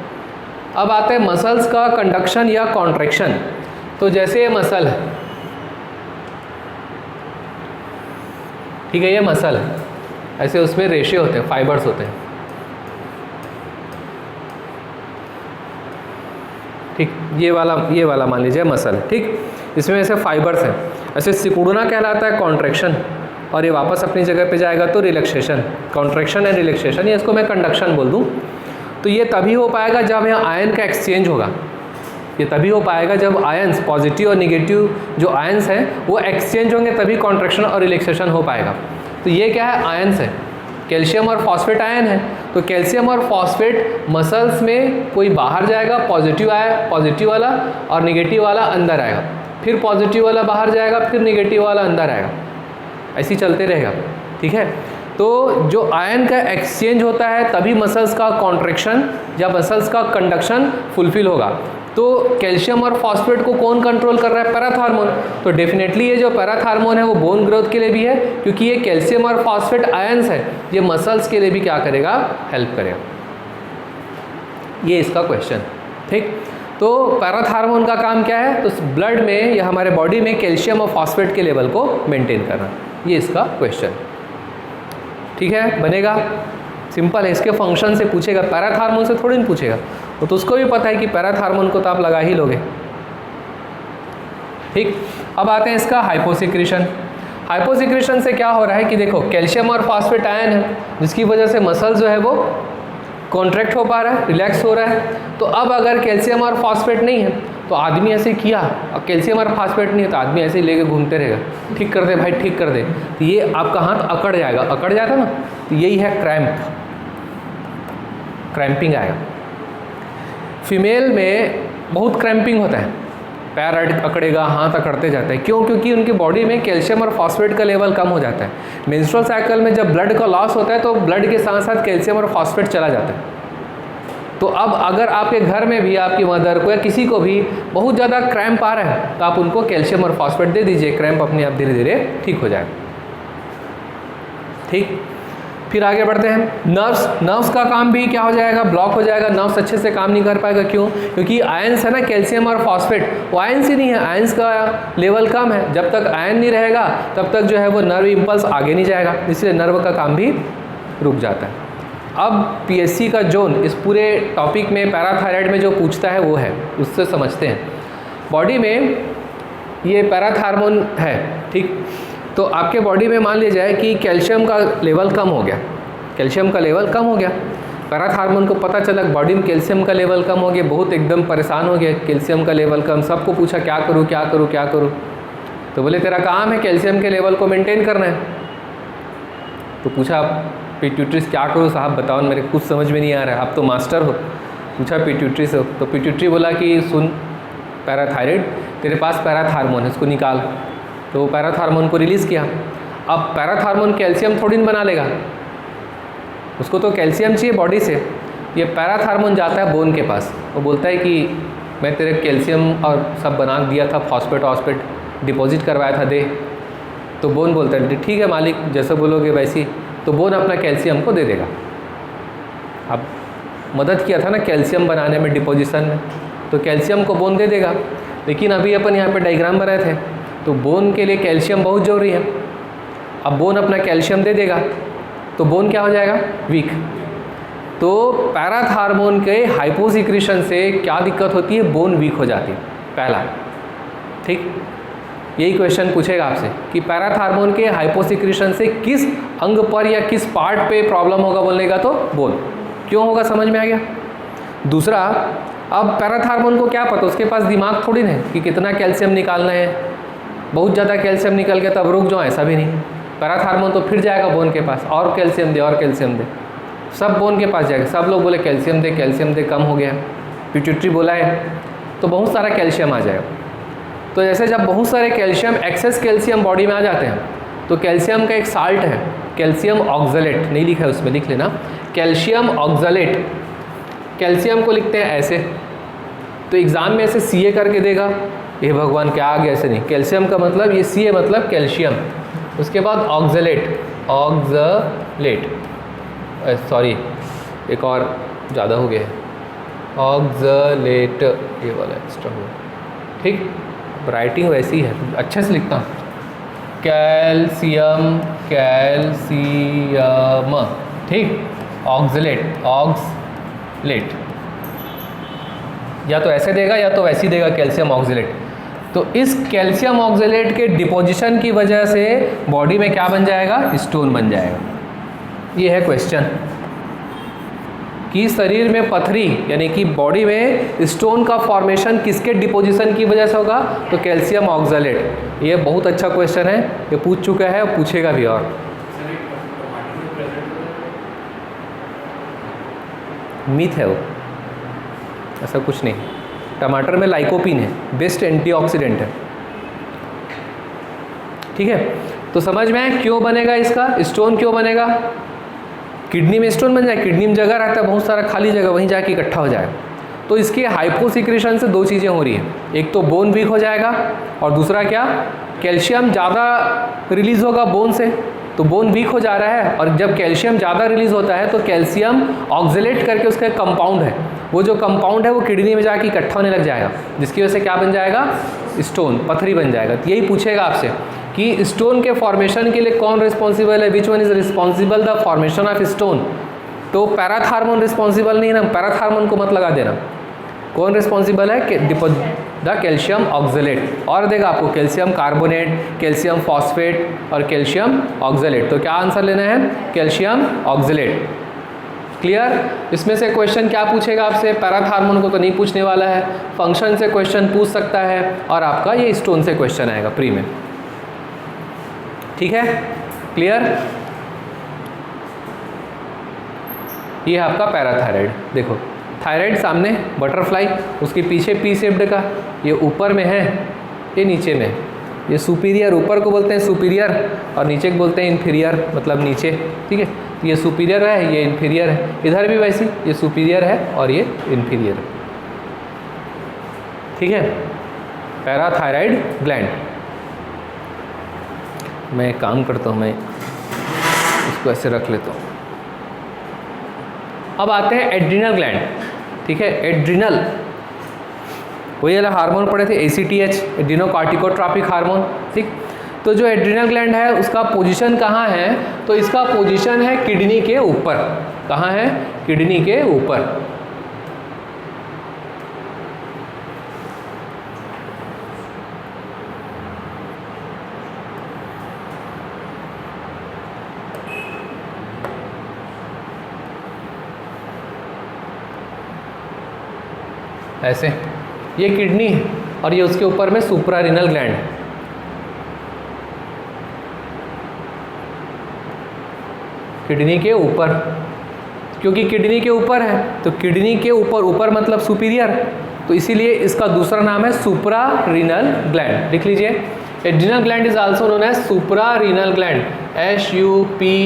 A: अब आते हैं मसल्स का कंडक्शन या कॉन्ट्रैक्शन। तो जैसे ये मसल है, ठीक है, ये मसल है, ऐसे उसमें रेशे होते हैं, फाइबर्स होते हैं, ठीक। ये वाला मान लीजिए मसल, ठीक, इसमें ऐसे फाइबर्स हैं, ऐसे सिकुड़ना कहलाता है कॉन्ट्रैक्शन, और ये वापस अपनी जगह पे जाएगा तो रिलैक्सेशन। कॉन्ट्रैक्शन एंड रिलैक्सेशन, ये इसको मैं कंडक्शन बोल दूँ। तो ये तभी हो पाएगा जब यहाँ आयन का एक्सचेंज होगा। ये तभी हो पाएगा जब आयंस, पॉजिटिव और निगेटिव जो आयंस हैं वो एक्सचेंज होंगे, तभी कॉन्ट्रैक्शन और रिलैक्सेशन हो पाएगा। तो ये क्या है, आयंस है, कैल्शियम और फॉस्फेट आयन है। तो कैल्शियम और फॉस्फेट मसल्स में कोई बाहर जाएगा, पॉजिटिव वाला, और निगेटिव वाला अंदर आएगा, फिर पॉजिटिव वाला बाहर जाएगा, फिर निगेटिव वाला अंदर आएगा, ऐसे ही चलते रहेगा, ठीक है। तो जो आयन का एक्सचेंज होता है तभी मसल्स का कॉन्ट्रैक्शन या मसल्स का कंडक्शन फुलफिल होगा। तो कैल्शियम और फॉस्फेट को कौन कंट्रोल कर रहा है, पैराथ हार्मोन। तो डेफिनेटली ये जो पैराथ हार्मोन है वो बोन ग्रोथ के लिए भी है, क्योंकि ये कैल्शियम और फॉस्फेट आयंस है, ये मसल्स के लिए भी क्या करेगा, हेल्प करेगा। ये इसका क्वेश्चन, ठीक। तो पैराथ हार्मोन का काम क्या है, तो ब्लड में या हमारे बॉडी में कैल्शियम और फॉस्फेट के लेवल को मेंटेन करना, ये इसका क्वेश्चन, ठीक है। बनेगा, सिंपल है, इसके फंक्शन से पूछेगा, पैराथ हार्मोन से थोड़ी नहीं पूछेगा। वो तो उसको भी पता है कि पैराथ हार्मोन को तो आप लगा ही लोगे, ठीक। अब आते हैं इसका हाइपोसिक्रेशन। हाइपोसिक्रेशन से क्या हो रहा है कि देखो, कैल्शियम और फॉस्फेट आयन है जिसकी वजह से मसल जो है वो कॉन्ट्रैक्ट हो पा रहा है, रिलैक्स हो रहा है। तो अब अगर कैल्शियम और फॉस्फेट नहीं है तो आदमी ऐसे किया, और कैल्शियम और फॉस्फेट नहीं है तो आदमी ऐसे ही लेके घूमते रहेगा, ठीक कर दे भाई, ठीक कर दे, तो ये आपका हाथ अकड़ जाएगा, अकड़ जाता ना, तो यही है क्रैम्प, क्रैम्पिंग आएगा। फीमेल में बहुत क्रैम्पिंग होता है, पैर अकड़ेगा, हाथ अकड़ते जाते हैं, क्यों, क्योंकि उनकी बॉडी में कैल्शियम और फॉस्फेट का लेवल कम हो जाता है। मेंस्ट्रुअल साइकिल में जब ब्लड का लॉस होता है तो ब्लड के साथ साथ कैल्शियम और फॉस्फेट चला जाता है। तो अब अगर आपके घर में भी आपकी मदर को या किसी को भी बहुत ज़्यादा क्रैम्प आ रहा है तो आप उनको कैल्शियम और फॉस्फेट दे दीजिए, क्रैम्प अपने आप धीरे धीरे ठीक हो जाए, ठीक। फिर आगे बढ़ते हैं, नर्व्स का काम भी क्या हो जाएगा, ब्लॉक हो जाएगा, नर्व्स अच्छे से काम नहीं कर पाएगा। क्यों, क्योंकि आयंस है ना, कैल्शियम और फॉस्फेट, वो आयंस ही नहीं है, आयंस का लेवल कम है। जब तक आयन नहीं रहेगा तब तक जो है वो नर्व इम्पल्स आगे नहीं जाएगा, इसलिए नर्व का काम भी रुक जाता है। अब पीएससी का जोन इस पूरे टॉपिक में पैराथायराइड में जो पूछता है वो है, उससे समझते हैं। बॉडी में ये पैराथ हार्मोन है, ठीक। तो आपके बॉडी में मान लिया जाए कि कैल्शियम का लेवल कम हो गया, कैल्शियम का लेवल कम हो गया, पैराथ हार्मोन को पता चला बॉडी में कैल्शियम का लेवल कम हो गया, बहुत एकदम परेशान हो गया, कैल्शियम का लेवल कम, सबको पूछा क्या करूँ क्या करूँ क्या करूँ, तो बोले तेरा काम है कैल्शियम के लेवल को मेंटेन करना है। तो पूछा पिट्यूटरी क्या करूँ साहब बताओ, मेरे कुछ समझ में नहीं आ रहा है, आप तो मास्टर हो। पूछा पिट्यूटरी से, तो पिट्यूटरी बोला कि सुन पैराथायराइड, तेरे पास पैराथ हार्मोन है, इसको निकाल। तो पैराथ हार्मोन को रिलीज़ किया। अब पैराथ हार्मोन कैल्शियम थोड़ी न बना लेगा, उसको तो कैल्शियम चाहिए बॉडी से। ये पैराथ हार्मोन जाता है बोन के पास, वो बोलता है कि मैं तेरे कैल्शियम और सब बना दिया था, फॉस्फेट ऑस्फेट डिपॉजिट करवाया था, दे। तो बोन बोलता है ठीक है मालिक, जैसे बोलोगे वैसी। तो बोन अपना कैल्शियम को दे देगा। अब मदद किया था ना कैल्शियम बनाने में, डिपोजिशन में, तो कैल्शियम को बोन दे देगा। लेकिन अभी अपन यहाँ पे डायग्राम बनाए थे, तो बोन के लिए कैल्शियम बहुत ज़रूरी है। अब बोन अपना कैल्शियम दे देगा तो बोन क्या हो जाएगा, वीक। तो पैराथ हार्मोन के हाइपोसिक्रेशन से क्या दिक्कत होती है, बोन वीक हो जाती है, पहला। ठीक, यही क्वेश्चन पूछेगा आपसे कि पैराथ हार्मोन के हाइपोसिक्रेशन से किस अंग पर या किस पार्ट पे प्रॉब्लम होगा बोलेगा, तो बोन। क्यों होगा समझ में आ गया। दूसरा, अब पैराथ हार्मोन को क्या पता, उसके पास दिमाग थोड़ी ना है कि कितना कैल्शियम निकालना है, बहुत ज़्यादा कैल्शियम निकल गया तब रुक जाओ, ऐसा भी नहीं। पैराथ हार्मोन तो फिर जाएगा बोन के पास, और कैल्शियम दे और कैल्शियम दे, सब बोन के पास जाएगा। सब लोग बोले कैल्शियम दे, कम हो गया, पिट्यूटरी बोला है तो बहुत सारा कैल्शियम आ जाएगा। तो जैसे जब बहुत सारे कैल्शियम, एक्सेस कैल्शियम बॉडी में आ जाते हैं, तो कैल्शियम का एक साल्ट है कैल्शियम ऑक्सलेट, नहीं लिखा है उसमें, लिख लेना कैल्शियम ऑक्सलेट। कैल्शियम को लिखते हैं ऐसे, तो एग्ज़ाम में ऐसे CA करके देगा, ये भगवान क्या आ गया, ऐसे नहीं। कैल्शियम का मतलब ये CA मतलब कैल्शियम, उसके बाद ऑक्सलेट, सॉरी एक और ज़्यादा हो गया है, ऑक्सलेट ये वाला एक्स्ट्रा हो, ठीक। राइटिंग वैसी है, अच्छे से लिखता हूँ, कैल्शियम, ठीक, ऑक्सलेट, या तो ऐसे देगा या तो वैसे देगा कैल्शियम ऑक्सलेट। तो इस कैल्शियम ऑक्सलेट के डिपोजिशन की वजह से बॉडी में क्या बन जाएगा, स्टोन बन जाएगा। ये है क्वेश्चन कि शरीर में पथरी यानी कि बॉडी में स्टोन का फॉर्मेशन किसके डिपोजिशन की वजह से होगा, तो कैल्शियम ऑक्सलेट। ये बहुत अच्छा क्वेश्चन है, ये पूछ चुका है और पूछेगा भी। और मिथ है वो, ऐसा कुछ नहीं। टमाटर में लाइकोपिन है, बेस्ट एंटीऑक्सीडेंट है, ठीक है। तो समझ में आए क्यों बनेगा इसका स्टोन, क्यों बनेगा। किडनी में स्टोन बन जाए, किडनी में जगह रहता है बहुत सारा खाली जगह, वहीं जाके इकट्ठा हो जाएगा। तो इसके हाइपोसिक्रेशन से दो चीज़ें हो रही हैं, एक तो बोन वीक हो जाएगा और दूसरा क्या, कैल्शियम ज़्यादा रिलीज़ होगा बोन से, तो बोन वीक हो जा रहा है। और जब कैल्शियम ज़्यादा रिलीज़ होता है तो कैल्शियम ऑक्सलेट करके उसका एक कंपाउंड है, वो जो कंपाउंड है वो किडनी में जाके इकट्ठा होने लग जाएगा, जिसकी वजह से क्या बन जाएगा, स्टोन, पथरी बन जाएगा। तो यही पूछेगा आपसे कि स्टोन के फॉर्मेशन के लिए कौन रिस्पॉन्सिबल है, which one is responsible the formation of stone. तो पैराथ हार्मोन रिस्पॉन्सिबल नहीं ना, पैराथ हार्मोन को मत लगा देना। कौन रिस्पॉन्सिबल है, द कैल्शियम ऑक्सलेट, और देगा आपको कैल्शियम कार्बोनेट, कैल्शियम फॉस्फेट और कैल्शियम ऑक्सलेट। तो क्या आंसर लेना है, कैल्शियम ऑक्सलेट। क्लियर। इसमें से क्वेश्चन क्या पूछेगा आपसे, पैराथ हार्मोन को तो नहीं पूछने वाला है, फंक्शन से क्वेश्चन पूछ सकता है, और आपका ये स्टोन से क्वेश्चन आएगा प्री में, ठीक है। क्लियर। ये है आपका पैराथायराइड। देखो थायराइड सामने बटरफ्लाई, उसके पीछे पी शेप्ड का, ये ऊपर में है, ये नीचे में है। ये सुपीरियर, ऊपर को बोलते हैं सुपीरियर और नीचे को बोलते हैं इन्फीरियर, मतलब नीचे, ठीक है। ये सुपीरियर है, ये इन्फीरियर है, इधर भी वैसी, ये सुपीरियर है और ये इन्फीरियर है, ठीक है। Parathyroid gland. मैं एक काम करता हूँ, मैं इसको ऐसे रख लेता हूँ। अब आते हैं एड्रिनल ग्लैंड, ठीक है। एड्रिनल, वही वाला हार्मोन पढ़े थे, ACTH, एड्रिनोकार्टिकोट्रॉपिक हार्मोन, ठीक। तो जो एड्रिनल ग्लैंड है उसका पोजीशन कहाँ है, तो इसका पोजीशन है किडनी के ऊपर। कहाँ है, किडनी के ऊपर। ऐसे, ये किडनी है और ये उसके ऊपर में सुप्रारीनल ग्लैंड है। किडनी के ऊपर, क्योंकि किडनी के ऊपर है तो किडनी के ऊपर, ऊपर मतलब सुपीरियर, तो इसीलिए इसका दूसरा नाम है सुप्रारीनल ग्लैंड। लिख लीजिए, adrenal gland is also known as suprarenal gland, SUPRA,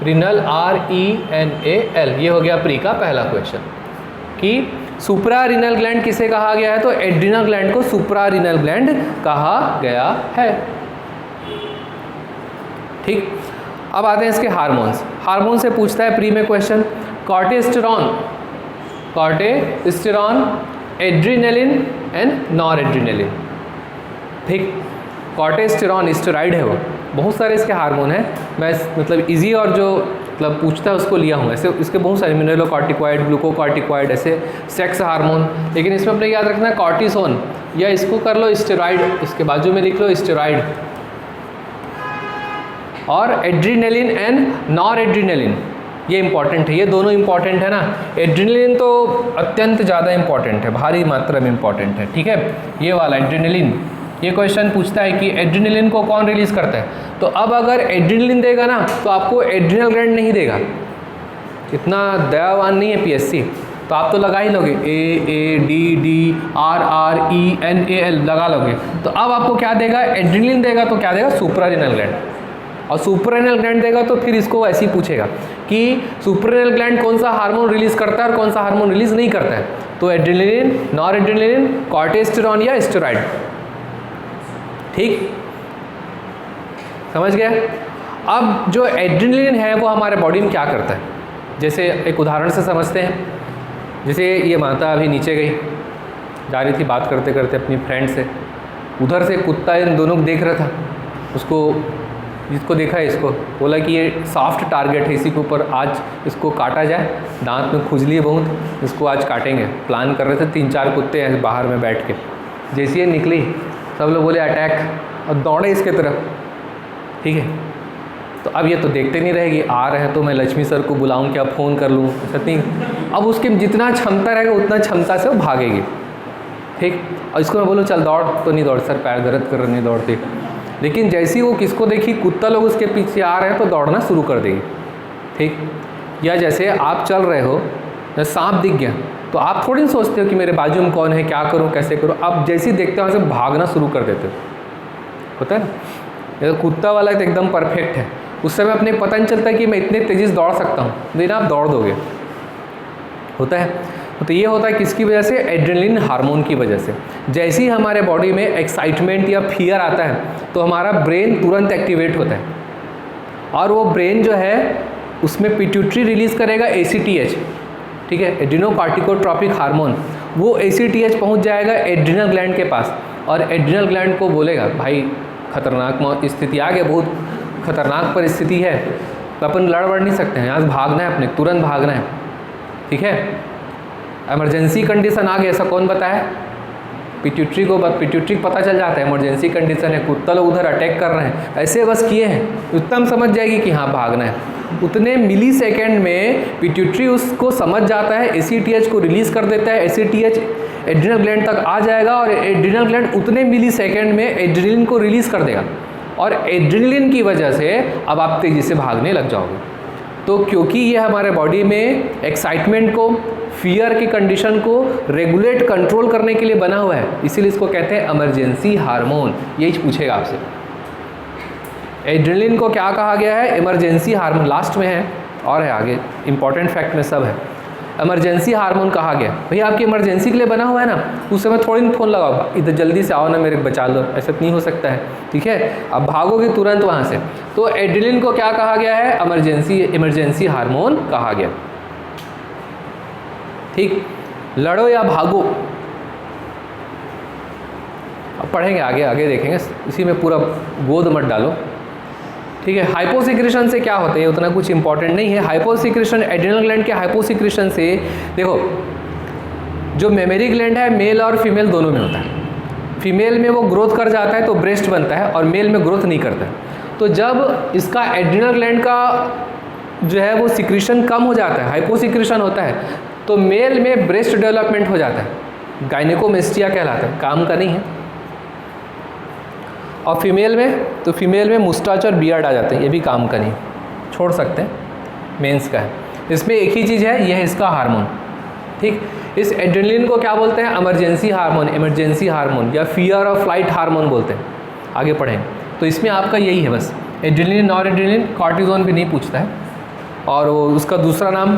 A: renal RENAL। ये हो गया प्री का पहला क्वेश्चन कि सुप्रारीनल ग्लैंड किसे कहा गया है, तो एड्रिनल ग्लैंड को सुप्रारीनल ग्लैंड कहा गया है। ठीक, अब आते हैं इसके हार्मोन्स। हार्मोन से पूछता है प्री में question, corticosterone, adrenaline and noradrenaline. ठीक, कॉर्टिस्टेरॉन स्टेरॉइड है वो, बहुत सारे इसके हार्मोन हैं। मैं मतलब इजी और जो मतलब पूछता है उसको लिया हूँ, ऐसे इसके बहुत सारे मिनरलोकॉर्टिकॉइड, ग्लूकोकॉर्टिकॉइड, ऐसे सेक्स हार्मोन। लेकिन इसमें अपने याद रखना है कॉर्टिसोन, या इसको कर लो स्टेरॉइड, इसके बाजू में लिख लो स्टेरॉइड। और एड्रिनलिन एंड नॉर एड्रिनलिन, ये इंपॉर्टेंट है, ये दोनों इंपॉर्टेंट है ना। एड्रिनलिन तो अत्यंत ज़्यादा इंपॉर्टेंट है, भारी मात्रा में इंपॉर्टेंट है। ठीक है, ये वाला एड्रिनलिन, ये क्वेश्चन पूछता है कि एड्रिनलिन को कौन रिलीज करता है। तो अब अगर एड्रिनलिन देगा ना तो आपको एड्रिनल ग्लैंड नहीं देगा, इतना दयावान नहीं है PSC, तो आप तो लगा ही लोगे AADDRRENAL लगा लोगे। तो अब आपको क्या देगा, एड्रिनलिन देगा तो क्या देगा, सुप्रारीनल ग्लैंड, और सुप्रारीनल ग्लैंड देगा तो फिर इसको ऐसे ही पूछेगा कि सुप्रारीनल ग्लैंड कौन सा हार्मोन रिलीज करता है और कौन सा हार्मोन रिलीज नहीं करता है। तो एड्रिनलिन, नॉर एड्रिनलिन, कॉर्टिस्टेरॉन या स्टेरॉइड। ठीक, समझ गया। अब जो एड्रिनलिन है वो हमारे बॉडी में क्या करता है, जैसे एक उदाहरण से समझते हैं। जैसे ये माता अभी नीचे गई, जा रही थी बात करते करते अपनी फ्रेंड से, उधर से कुत्ता इन दोनों को देख रहा था, उसको, जिसको देखा है इसको बोला कि ये सॉफ्ट टारगेट है, इसी के ऊपर आज इसको काटा जाए, दांत में खुजली है बहुत, इसको आज काटेंगे। प्लान कर रहे थे, 3-4 कुत्ते हैं बाहर में बैठ के। जैसे ये निकली सब लोग बोले अटैक, और दौड़े इसके तरफ। ठीक है, तो अब ये तो देखते नहीं रहेगी, आ रहे हैं तो मैं लक्ष्मी सर को बुलाऊं क्या, फ़ोन कर लूँ, सती। अब उसके जितना क्षमता रहेगा उतना क्षमता से वो भागेगी। ठीक, और इसको मैं बोलूँ चल दौड़, तो नहीं दौड़, सर पैर दर्द कर रहे, नहीं दौड़ती। लेकिन जैसे ही वो किसको देखी, कुत्ता लोग उसके पीछे आ रहे हैं तो दौड़ना शुरू कर देगी। ठीक, या जैसे आप चल रहे हो, सांप दिख गया तो आप थोड़ी सोचते हो कि मेरे बाजू में कौन है, क्या करूं, कैसे करूं, आप जैसे ही देखते हो वहाँ से भागना शुरू कर देते हो। होता है ना, ये कुत्ता वाला तो एकदम परफेक्ट है, उस समय अपने पता नहीं चलता कि मैं इतने तेज़ी से दौड़ सकता हूँ, लेकिन आप दौड़ दोगे। होता है, तो ये होता है किसकी वजह से, एड्रेनलिन हार्मोन की वजह से। जैसे ही हमारे बॉडी में एक्साइटमेंट या फियर आता है तो हमारा ब्रेन तुरंत एक्टिवेट होता है, और वो ब्रेन जो है उसमें पिट्यूटरी रिलीज़ करेगा ACTH। ठीक है, एड्रिनोकॉर्टिकोट्रॉपिक हार्मोन, वो ACTH पहुंच जाएगा एड्रिनल ग्लैंड के पास, और एड्रिनल ग्लैंड को बोलेगा भाई खतरनाक स्थिति आ गई, बहुत खतरनाक परिस्थिति है, तो अपन लड़ नहीं सकते हैं, यहाँ से भागना है, अपने तुरंत भागना है। ठीक है, इमरजेंसी कंडीशन आ गई, ऐसा कौन बताया, पिट्यूटरी को पता चल जाता है इमरजेंसी कंडीशन है, कुत्ता लोग उधर अटैक कर रहे हैं, ऐसे बस किए हैं, उत्तम समझ जाएगी कि हाँ भागना है। उतने मिली सेकेंड में पिट्यूटरी उसको समझ जाता है, ACTH को रिलीज़ कर देता है, ACTH एड्रिनल ग्लैंड तक आ जाएगा, और एड्रिनल ग्लैंड उतने मिली सेकेंड में एड्रिनलिन को रिलीज़ कर देगा, और एड्रिनलिन की वजह से अब आप तेज़ी से भागने लग जाओगे। तो क्योंकि ये हमारे बॉडी में एक्साइटमेंट को, फियर की कंडीशन को रेगुलेट, कंट्रोल करने के लिए बना हुआ है, इसीलिए इसको कहते हैं इमरजेंसी हार्मोन। यही पूछेगा आपसे, एड्रेनलिन को क्या कहा गया है, इमरजेंसी हार्मोन। लास्ट में है और है आगे, इंपॉर्टेंट फैक्ट में सब है। इमरजेंसी हार्मोन कहा गया, भैया आपकी इमरजेंसी के लिए बना हुआ है ना, उस समय थोड़ी ना फ़ोन लगाओ, इधर जल्दी से आओ ना, मेरे बचा लो, ऐसा नहीं हो सकता है। ठीक है, अब भागोगे तुरंत वहाँ से। तो एड्रेनलिन को क्या कहा गया है, इमरजेंसी हार्मोन कहा गया। ठीक, लड़ो या भागो, अब पढ़ेंगे आगे, आगे देखेंगे, इसी में पूरा गोद मत डालो। ठीक है, हाइपोसिक्रेशन से क्या होता है, उतना कुछ इंपॉर्टेंट नहीं है। हाइपोसिक्रेशन, एड्रिनल ग्लैंड के हाइपोसिक्रेशन से, देखो जो मेमरी ग्लैंड है मेल और फीमेल दोनों में होता है। फीमेल में वो ग्रोथ कर जाता है तो ब्रेस्ट बनता है, और मेल में ग्रोथ नहीं करता है। तो जब इसका एड्रिनल ग्लैंड का जो है वो सिक्रेशन कम हो जाता है, हाइपोसिक्रेशन होता है, तो मेल में ब्रेस्ट डेवलपमेंट हो जाता है, गायनेकोमेस्टिया कहलाता है, काम का नहीं है। और फीमेल में, तो फीमेल में मुस्टाच और बियर्ड आ जाते हैं, ये भी काम का नहीं, छोड़ सकते हैं, मेंस का है। इसमें एक ही चीज़ है, यह है इसका हार्मोन, ठीक। इस एड्रेनलिन को क्या बोलते हैं? इमरजेंसी हार्मोन या फियर ऑफ फ्लाइट हार्मोन बोलते हैं, आगे पढ़ें। तो इसमें आपका यही है बस, एड्रेनलिन, नॉर एड्रेनलिन, कॉर्टिजोन भी नहीं पूछता है। और वो उसका दूसरा नाम,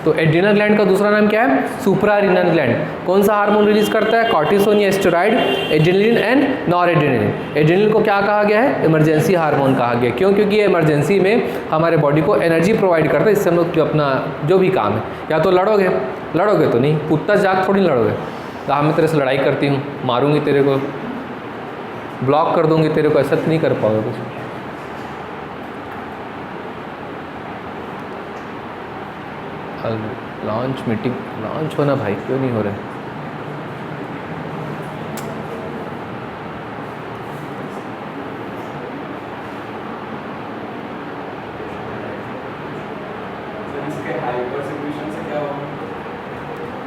A: तो एड्रिनल ग्लैंड का दूसरा नाम क्या है? Suprarenal gland. कौन सा हार्मोन रिलीज करता है? कॉर्टिसोन या steroid, adrenaline and noradrenaline. Adrenaline को क्या कहा गया है? इमरजेंसी हार्मोन कहा गया। क्यों? क्योंकि ये इमरजेंसी में हमारे बॉडी को एनर्जी प्रोवाइड करता है, इससे हम लोग जो अपना जो भी काम है, या तो लड़ोगे तो नहीं, कुत्ता जाग थोड़ी लड़ोगे, कहा मैं तेरे से लड़ाई करती हूँ, मारूंगी तेरे को, ब्लॉक कर दूंगी तेरे को, ऐसा तो नहीं कर पाओगे कुछ। लॉन्च मीटिंग, लॉन्च होना भाई, क्यों नहीं हो रहा है?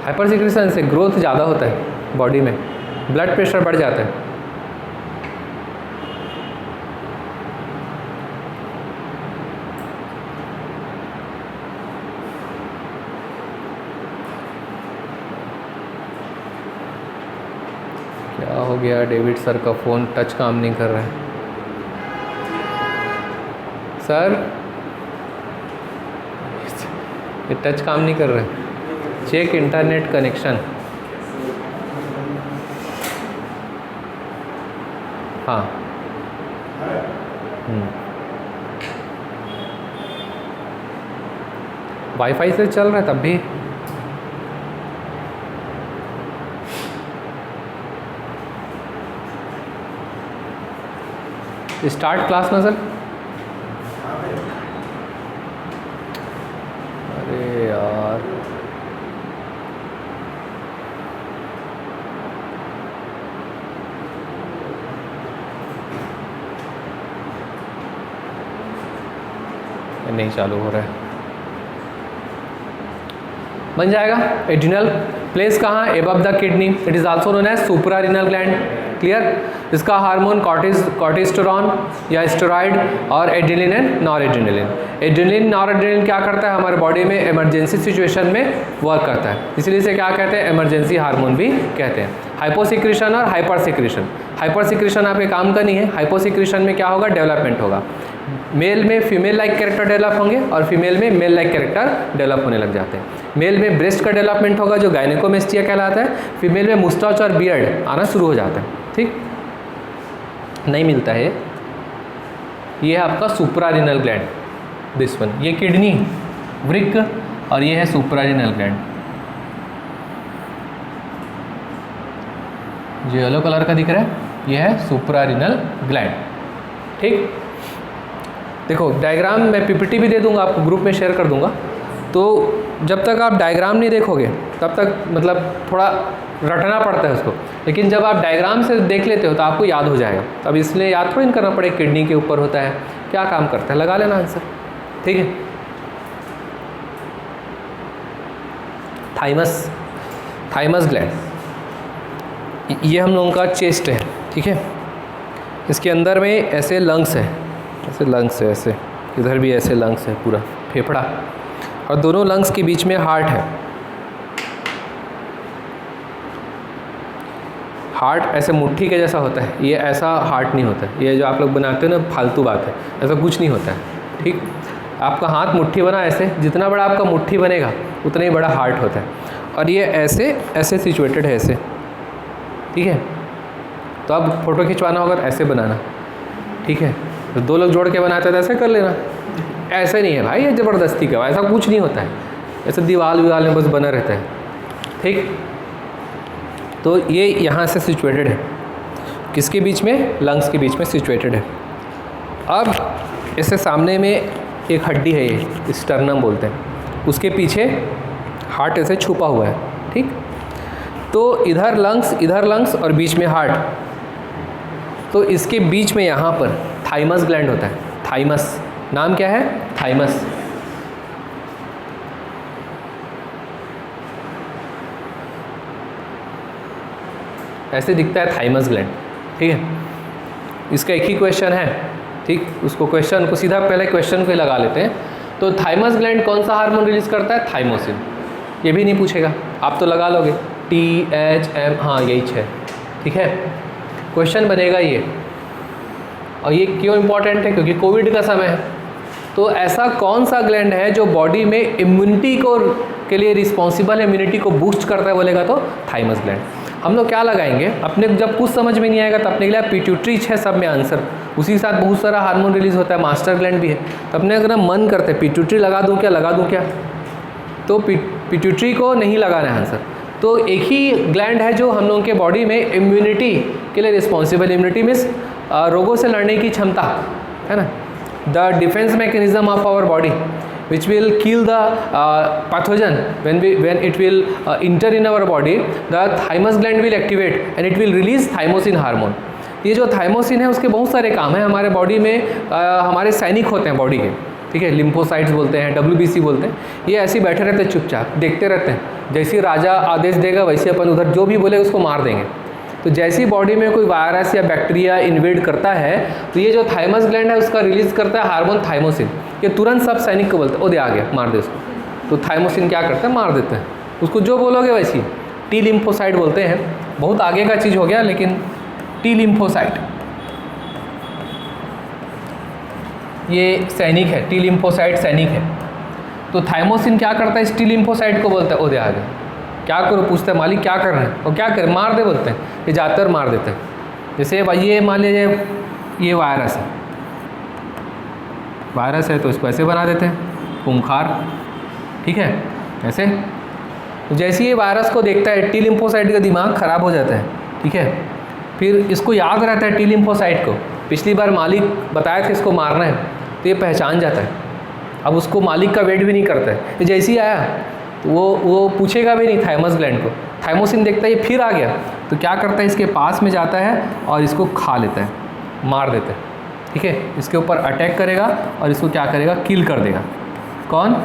A: हाइपर सिक्रेशन से ग्रोथ ज़्यादा होता है बॉडी में, ब्लड प्रेशर बढ़ जाता है। क्या हो गया? डेविड सर का फ़ोन टच काम नहीं कर रहा है। सर ये टच काम नहीं कर रहा है, चेक इंटरनेट कनेक्शन। हाँ, वाईफाई से चल रहा है तब भी। स्टार्ट क्लास ना सर। अरे यार, नहीं चालू हो रहा है। बन जाएगा। एड्रिनल प्लेस कहाँ? Above the kidney. It is also known as suprarenal gland. Clear? इसका हार्मोन कॉर्टिस्टेरॉन या स्टेरॉइड और adrenaline and noradrenaline. Adrenaline noradrenaline क्या करता है? हमारे बॉडी में इमरजेंसी सिचुएशन में वर्क करता है, इसलिए इसे क्या कहते हैं? इमरजेंसी हार्मोन भी कहते हैं। हाइपोसिक्रेशन और हाइपर सिक्रेशन। हाइपर सिक्रेशन आपके काम का नहीं है। हाइपोसिक्रेशन में क्या होगा? डेवलपमेंट होगा। मेल में फीमेल लाइक कैरेक्टर डेवलप होंगे और फीमेल में मेल लाइक कैरेक्टर डेवलप होने लग जाते हैं। मेल में ब्रेस्ट का डेवलपमेंट होगा जो गायनेकोमेस्टिया कहलाता है। फीमेल में मुस्टाच और बियर्ड आना शुरू हो जाता है। ठीक, नहीं मिलता है। ये है आपका सुप्रारिनल ग्लैंड, दिस वन। ये किडनी, वृक्क, और ये है सुप्रारिनल ग्लैंड। जो येलो कलर का दिख रहा है ये है सुप्रारिनल ग्लैंड। ठीक, देखो डायग्राम मैं पीपीटी भी दे दूंगा आपको, ग्रुप में शेयर कर दूंगा। तो जब तक आप डायग्राम नहीं देखोगे तब तक मतलब थोड़ा रटना पड़ता है उसको, लेकिन जब आप डायग्राम से देख लेते हो तो आपको याद हो जाएगा। अब इसलिए याद थोड़ी नहीं करना पड़े, किडनी के ऊपर होता है, क्या काम करता है, लगा लेना आंसर। ठीक है, थाइमस ग्लैंड, ये हम लोगों का चेस्ट है। ठीक है, इसके अंदर में ऐसे लंग्स है, ऐसे लंग्स है, ऐसे इधर भी ऐसे लंग्स है, पूरा फेफड़ा, और दोनों लंग्स के बीच में हार्ट है। हार्ट ऐसे मुट्ठी के जैसा होता है, ये ऐसा हार्ट नहीं होता है। ये जो आप लोग बनाते हो ना, फालतू बात है, ऐसा कुछ नहीं होता है। ठीक, आपका हाथ मुट्ठी बना ऐसे, जितना बड़ा आपका मुट्ठी बनेगा उतना ही बड़ा हार्ट होता है। और ये ऐसे ऐसे सिचुएटेड है, ऐसे। ठीक है, तो अब फ़ोटो खिंचवाना होगा तो ऐसे बनाना। ठीक है, तो दो लोग जोड़ के बनाते हैं तो ऐसे कर लेना। ऐसे नहीं है भाई, ये ज़बरदस्ती का, ऐसा कुछ नहीं होता है। ऐसे दीवार में बस बना रहता है। ठीक, तो ये यहाँ से सिचुएटेड है, किसके बीच में? लंग्स के बीच में सिचुएटेड है। अब इससे सामने में एक हड्डी है, ये स्टर्नम बोलते हैं, उसके पीछे हार्ट ऐसे छुपा हुआ है। ठीक, तो इधर लंग्स और बीच में हार्ट, तो इसके बीच में यहाँ पर थाइमस ग्लैंड होता है। थाइमस, नाम क्या है? थाइमस। ऐसे दिखता है थाइमस ग्लैंड, ठीक है। इसका एक ही क्वेश्चन है, ठीक, उसको क्वेश्चन को सीधा पहले क्वेश्चन को लगा लेते हैं। तो थाइमस ग्लैंड कौन सा हार्मोन रिलीज करता है? थाइमोसिन। ये भी नहीं पूछेगा, आप तो लगा लोगे THM, हाँ यही है, ठीक है। क्वेश्चन बनेगा ये, और ये क्यों इम्पॉर्टेंट है? क्योंकि कोविड का समय है। तो ऐसा कौन सा ग्लैंड है जो बॉडी में इम्यूनिटी के लिए रिस्पॉन्सिबल है, इम्यूनिटी को बूस्ट करता है बोलेगा तो थाइमस ग्लैंड। हम लोग क्या लगाएंगे अपने, जब कुछ समझ में नहीं आएगा तो अपने के लिए पिट्यूटरी है सब में आंसर, उसी के साथ बहुत सारा हार्मोन रिलीज होता है, मास्टर ग्लैंड भी है। तो अपने अगर मन करते हैं पिट्यूटरी लगा दूँ क्या, तो पिट्यूटरी को नहीं लगाना है आंसर। तो एक ही ग्लैंड है जो हम लोगों के बॉडी में इम्यूनिटी के लिए रिस्पॉन्सिबल, इम्यूनिटी मीन्स रोगों से लड़ने की क्षमता है ना, the defence mechanism of our body which will kill the pathogen when it will enter in our body, the thymus gland will activate and it will release thymosin hormone। ये जो thymosin है उसके बहुत सारे काम हैं हमारे बॉडी में। हमारे सैनिक होते हैं बॉडी के, ठीक है, लिम्फोसाइट्स बोलते हैं, WBC बोलते हैं। ये ऐसे ही बैठे रहते हैं चुपचाप, देखते रहते हैं, जैसे राजा आदेश देगा वैसे अपन उधर जो भी बोलेगा उसको मार देंगे। तो जैसी बॉडी में कोई वायरस या बैक्टीरिया इन्वेड करता है तो ये जो थाइमस ग्लैंड है उसका रिलीज करता है हार्मोन थाइमोसिन। ये तुरंत सब सैनिक को बोलते हैं, ओ दे आ गया, मार दे उसको। तो थाइमोसिन क्या करते हैं? मार देते हैं उसको, जो बोलोगे वैसी। टी लिम्फोसाइट बोलते हैं, बहुत आगे का चीज़ हो गया, लेकिन टी लिम्फोसाइट ये सैनिक है, टी लिम्फोसाइट सैनिक है। तो थाइमोसिन क्या करता है? इस टी लिम्फोसाइट को बोलता है, ओ दे आ गया, क्या करो, पूछते हैं मालिक क्या कर रहे हैं, और क्या करें? मार दे बोलते हैं। ये ज़्यादातर मार देते हैं। जैसे भाई ये मान लीजिए ये वायरस है तो इसको ऐसे बना देते हैं, खूंखार, ठीक है, ऐसे। तो जैसे ये वायरस को देखता है टी लिम्फोसाइट का दिमाग ख़राब हो जाता है, ठीक है। फिर इसको याद रहता है टी लिम्फोसाइट को, पिछली बार मालिक बताया था इसको मारना है, तो ये पहचान जाता है। अब उसको मालिक का वेट भी नहीं करता है, ये जैसे ही आया तो वो पूछेगा भी नहीं थाइमस ग्लैंड को। थाइमोसिन देखता है ये फिर आ गया तो क्या करता है? इसके पास में जाता है और इसको खा लेता है, मार देता है, ठीक है। इसके ऊपर अटैक करेगा और इसको क्या करेगा? किल कर देगा। कौन?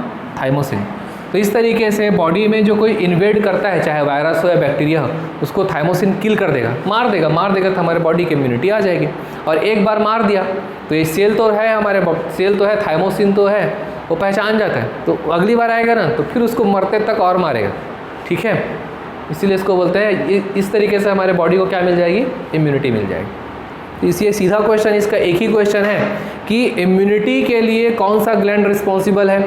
A: थाइमोसिन। तो इस तरीके से बॉडी में जो कोई इन्वेड करता है, चाहे वायरस हो या बैक्टीरिया हो, उसको थाइमोसिन किल कर देगा, मार देगा तो हमारे बॉडी की इम्यूनिटी आ जाएगी। और एक बार मार दिया तो ये सेल तो है, हमारे सेल तो है, थाइमोसिन तो है, वो पहचान जाता है। तो अगली बार आएगा ना तो फिर उसको मरते तक और मारेगा, ठीक है। इसीलिए इसको बोलते हैं, इस तरीके से हमारे बॉडी को क्या मिल जाएगी? इम्यूनिटी मिल जाएगी। इसलिए सीधा क्वेश्चन इसका एक ही क्वेश्चन है कि इम्यूनिटी के लिए कौन सा ग्लैंड रिस्पॉन्सिबल है,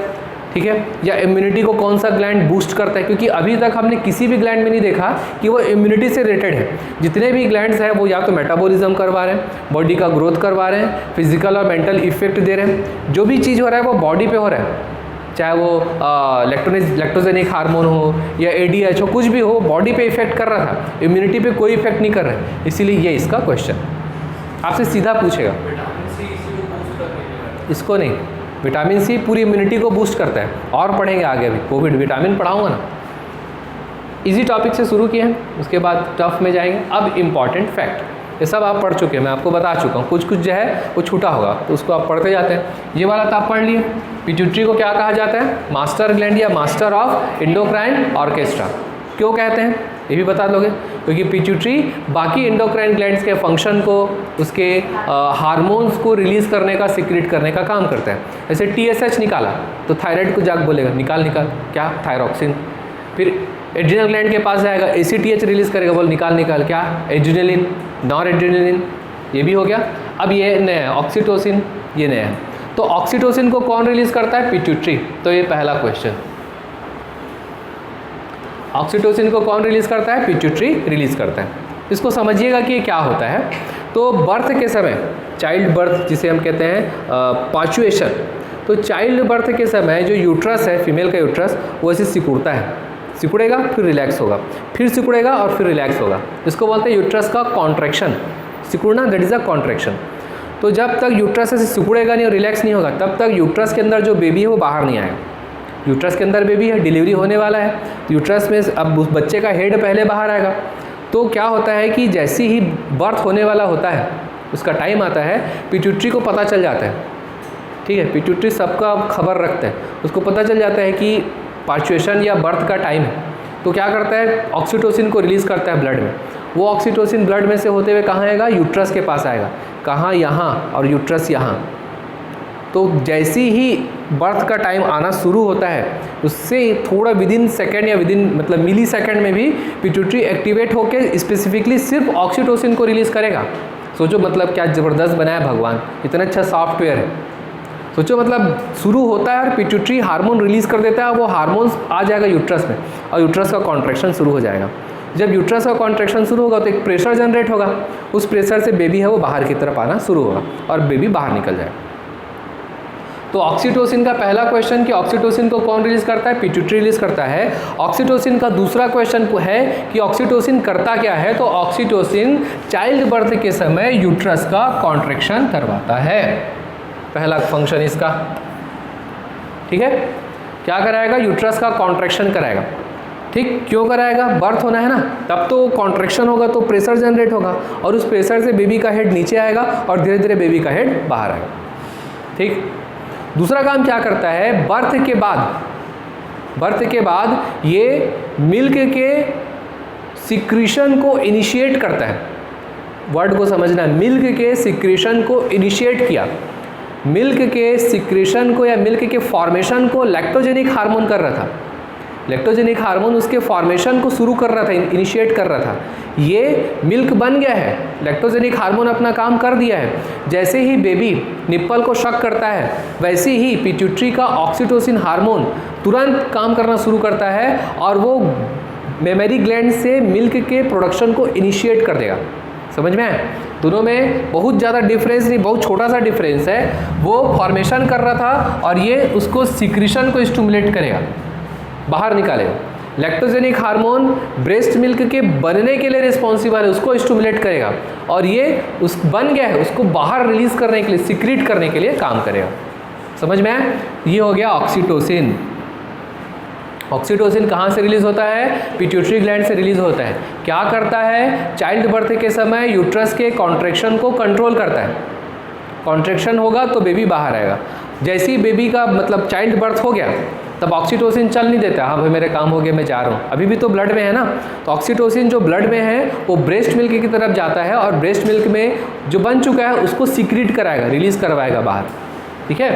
A: ठीक है, या इम्यूनिटी को कौन सा ग्लैंड बूस्ट करता है। क्योंकि अभी तक हमने किसी भी ग्लैंड में नहीं देखा कि वो इम्यूनिटी से रिलेटेड है। जितने भी ग्लैंड्स हैं वो या तो मेटाबॉलिज्म करवा रहे हैं, बॉडी का ग्रोथ करवा रहे हैं, फिजिकल और मेंटल इफेक्ट दे रहे हैं। जो भी चीज़ हो रहा है वो बॉडी पे हो रहा है, चाहे वो लैक्टोजेनिक हार्मोन हो या ADH हो, कुछ भी हो, बॉडी पे इफेक्ट कर रहा था, इम्यूनिटी पे कोई इफेक्ट नहीं कर रहा है। इसीलिए ये इसका क्वेश्चन आपसे सीधा पूछेगा। इसको नहीं, विटामिन सी पूरी इम्यूनिटी को बूस्ट करता है, और पढ़ेंगे आगे, अभी कोविड विटामिन पढ़ाऊंगा ना। इजी टॉपिक से शुरू किए हैं, उसके बाद टफ में जाएंगे। अब इम्पॉर्टेंट फैक्ट, ये सब आप पढ़ चुके हैं, मैं आपको बता चुका हूँ। कुछ जो है वो छूटा होगा तो उसको आप पढ़ते जाते हैं। ये वाला तो आप पढ़ लिए। पिट्यूटरी को क्या कहा जाता है? मास्टर ग्लैंड या मास्टर ऑफ एंडोक्राइन ऑर्केस्ट्रा। क्यों कहते हैं ये भी बता दोगे? क्योंकि पिट्यूटरी बाकी एंडोक्राइन ग्लैंड्स के फंक्शन को, उसके हार्मोन्स को रिलीज़ करने का, सिक्रेट करने का काम करता है। जैसे TSH निकाला तो थायराइड को जाग बोलेगा निकाल क्या? थायरॉक्सिन। फिर एड्रिनल ग्लैंड के पास जाएगा, ACTH रिलीज़ करेगा, बोल निकाल क्या? Adrenaline, nor adrenaline. ये भी हो गया। अब ये नया है ऑक्सीटोसिन, ये नया है। तो ऑक्सीटोसिन को कौन रिलीज़ करता है? पिट्यूटरी। तो ये पहला क्वेश्चन, ऑक्सीटोसिन को कौन रिलीज़ करता है? पिट्यूटरी रिलीज़ करता है। इसको समझिएगा कि ये क्या होता है। तो बर्थ के समय, चाइल्ड बर्थ जिसे हम कहते हैं पाचुएशन, तो चाइल्ड बर्थ के समय जो यूट्रस है, फीमेल का यूट्रस, वो ऐसे सिकुड़ता है, सिकुड़ेगा फिर रिलैक्स होगा, फिर सिकुड़ेगा और फिर रिलैक्स होगा। इसको बोलते हैं यूट्रस का कॉन्ट्रैक्शन। सिकुड़ना, दैट इज़ अ कॉन्ट्रैक्शन। तो जब तक यूट्रस ऐसे सिकुड़ेगा नहीं और रिलैक्स नहीं होगा, तब तक यूट्रस के अंदर जो बेबी है वो बाहर नहीं आएगा। यूट्रस के अंदर बेबी है, डिलीवरी होने वाला है, तो यूट्रस में अब उस बच्चे का हेड पहले बाहर आएगा। तो क्या होता है कि जैसे ही बर्थ होने वाला होता है, उसका टाइम आता है, पिट्यूटरी को पता चल जाता है, ठीक है। पिट्यूटरी सबका खबर रखता है, उसको पता चल जाता है कि पार्चुएशन या बर्थ का टाइम है। तो क्या करता है, ऑक्सीटोसिन को रिलीज़ करता है ब्लड में। वो ऑक्सीटोसिन ब्लड में से होते हुए कहाँ आएगा, यूट्रस के पास आएगा। कहाँ, यहाँ, और यूट्रस यहाँ। तो जैसे ही बर्थ का टाइम आना शुरू होता है उससे थोड़ा विदिन सेकेंड या विदिन मतलब मिली सेकेंड में भी पिट्यूटरी एक्टिवेट होकर स्पेसिफिकली सिर्फ ऑक्सीटोसिन को रिलीज़ करेगा। सोचो मतलब क्या ज़बरदस्त बनाया भगवान, इतना अच्छा सॉफ्टवेयर है। सोचो मतलब शुरू होता है और पिट्यूटरी हार्मोन रिलीज़ कर देता है, वो हार्मोन्स आ जाएगा यूट्रस में और यूट्रस का कॉन्ट्रैक्शन शुरू हो जाएगा। जब यूट्रस का कॉन्ट्रैक्शन शुरू होगा तो एक प्रेशर जनरेट होगा, उस प्रेशर से बेबी है वो बाहर की तरफ आना शुरू होगा और बेबी बाहर निकल जाएगा। तो ऑक्सीटोसिन का पहला क्वेश्चन कि ऑक्सीटोसिन को कौन रिलीज़ करता है, पिट्यूटरी रिलीज़ करता है। ऑक्सीटोसिन का दूसरा क्वेश्चन है कि ऑक्सीटोसिन करता क्या है, तो ऑक्सीटोसिन चाइल्ड बर्थ के समय यूट्रस का कॉन्ट्रैक्शन करवाता है, पहला फंक्शन इसका। ठीक है, क्या कराएगा, यूट्रस का कॉन्ट्रैक्शन कराएगा। ठीक, क्यों कराएगा, बर्थ होना है ना, तब तो कॉन्ट्रैक्शन होगा तो प्रेशर जनरेट होगा और उस प्रेशर से बेबी का हेड नीचे आएगा और धीरे धीरे बेबी का हेड बाहर आएगा। ठीक, दूसरा काम क्या करता है, बर्थ के बाद ये मिल्क के सिक्रीशन को इनिशिएट करता है। वर्ड को समझना, मिल्क के सिक्रीशन को इनिशिएट किया। मिल्क के सिक्रीशन को या मिल्क के फॉर्मेशन को लैक्टोजेनिक हार्मोन कर रहा था। लैक्टोजेनिक हार्मोन उसके फॉर्मेशन को शुरू कर रहा था, इनिशिएट कर रहा था। ये मिल्क बन गया है, लैक्टोजेनिक हार्मोन अपना काम कर दिया है। जैसे ही बेबी निप्पल को शक करता है वैसे ही पिट्यूटरी का ऑक्सीटोसिन हार्मोन तुरंत काम करना शुरू करता है और वो मेमरी ग्लैंड से मिल्क के प्रोडक्शन को इनिशिएट कर देगा। समझ में आया? दोनों में बहुत ज़्यादा डिफरेंस नहीं, बहुत छोटा सा डिफरेंस है। वो फॉर्मेशन कर रहा था और ये उसको सिक्रीशन को स्टिमुलेट करेगा, बाहर निकालेगा। लैक्टोजेनिक हार्मोन ब्रेस्ट मिल्क के बनने के लिए रिस्पॉन्सिबल है, उसको स्टिमुलेट करेगा और ये उस बन गया है उसको बाहर रिलीज करने के लिए, सिक्रीट करने के लिए काम करेगा। समझ में आया? ये हो गया ऑक्सीटोसिन। ऑक्सीटोसिन कहाँ से रिलीज होता है, पिट्यूटरी ग्लैंड से रिलीज होता है। क्या करता है, चाइल्ड बर्थ के समय यूट्रस के कॉन्ट्रैक्शन को कंट्रोल करता है। कॉन्ट्रैक्शन होगा तो बेबी बाहर आएगा। जैसे ही बेबी का मतलब चाइल्ड बर्थ हो गया तब ऑक्सीटोसिन चल नहीं देता, हाँ भाई मेरे काम हो गया मैं जा रहा हूँ, अभी भी तो ब्लड में है ना। तो ऑक्सीटोसिन जो ब्लड में है वो ब्रेस्ट मिल्क की तरफ जाता है और ब्रेस्ट मिल्क में जो बन चुका है उसको सिक्रीट कराएगा, रिलीज करवाएगा बाहर। ठीक है,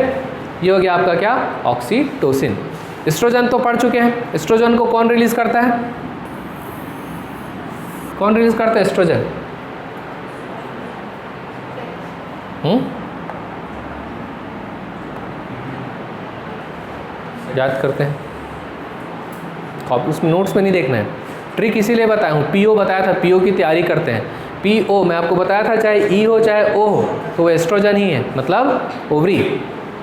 A: ये हो गया आपका क्या, ऑक्सीटोसिन। एस्ट्रोजन तो पढ़ चुके हैं। एस्ट्रोजन को कौन रिलीज करता है, कौन रिलीज करता है एस्ट्रोजन? याद करते हैं, उसमें नोट्स में नहीं देखना है। ट्रिक इसीलिए बताया हूँ, पीओ बताया था, पीओ की तैयारी करते हैं। पीओ मैं आपको बताया था, चाहे ई हो चाहे ओ हो तो वो एस्ट्रोजन ही है, मतलब ओवरी।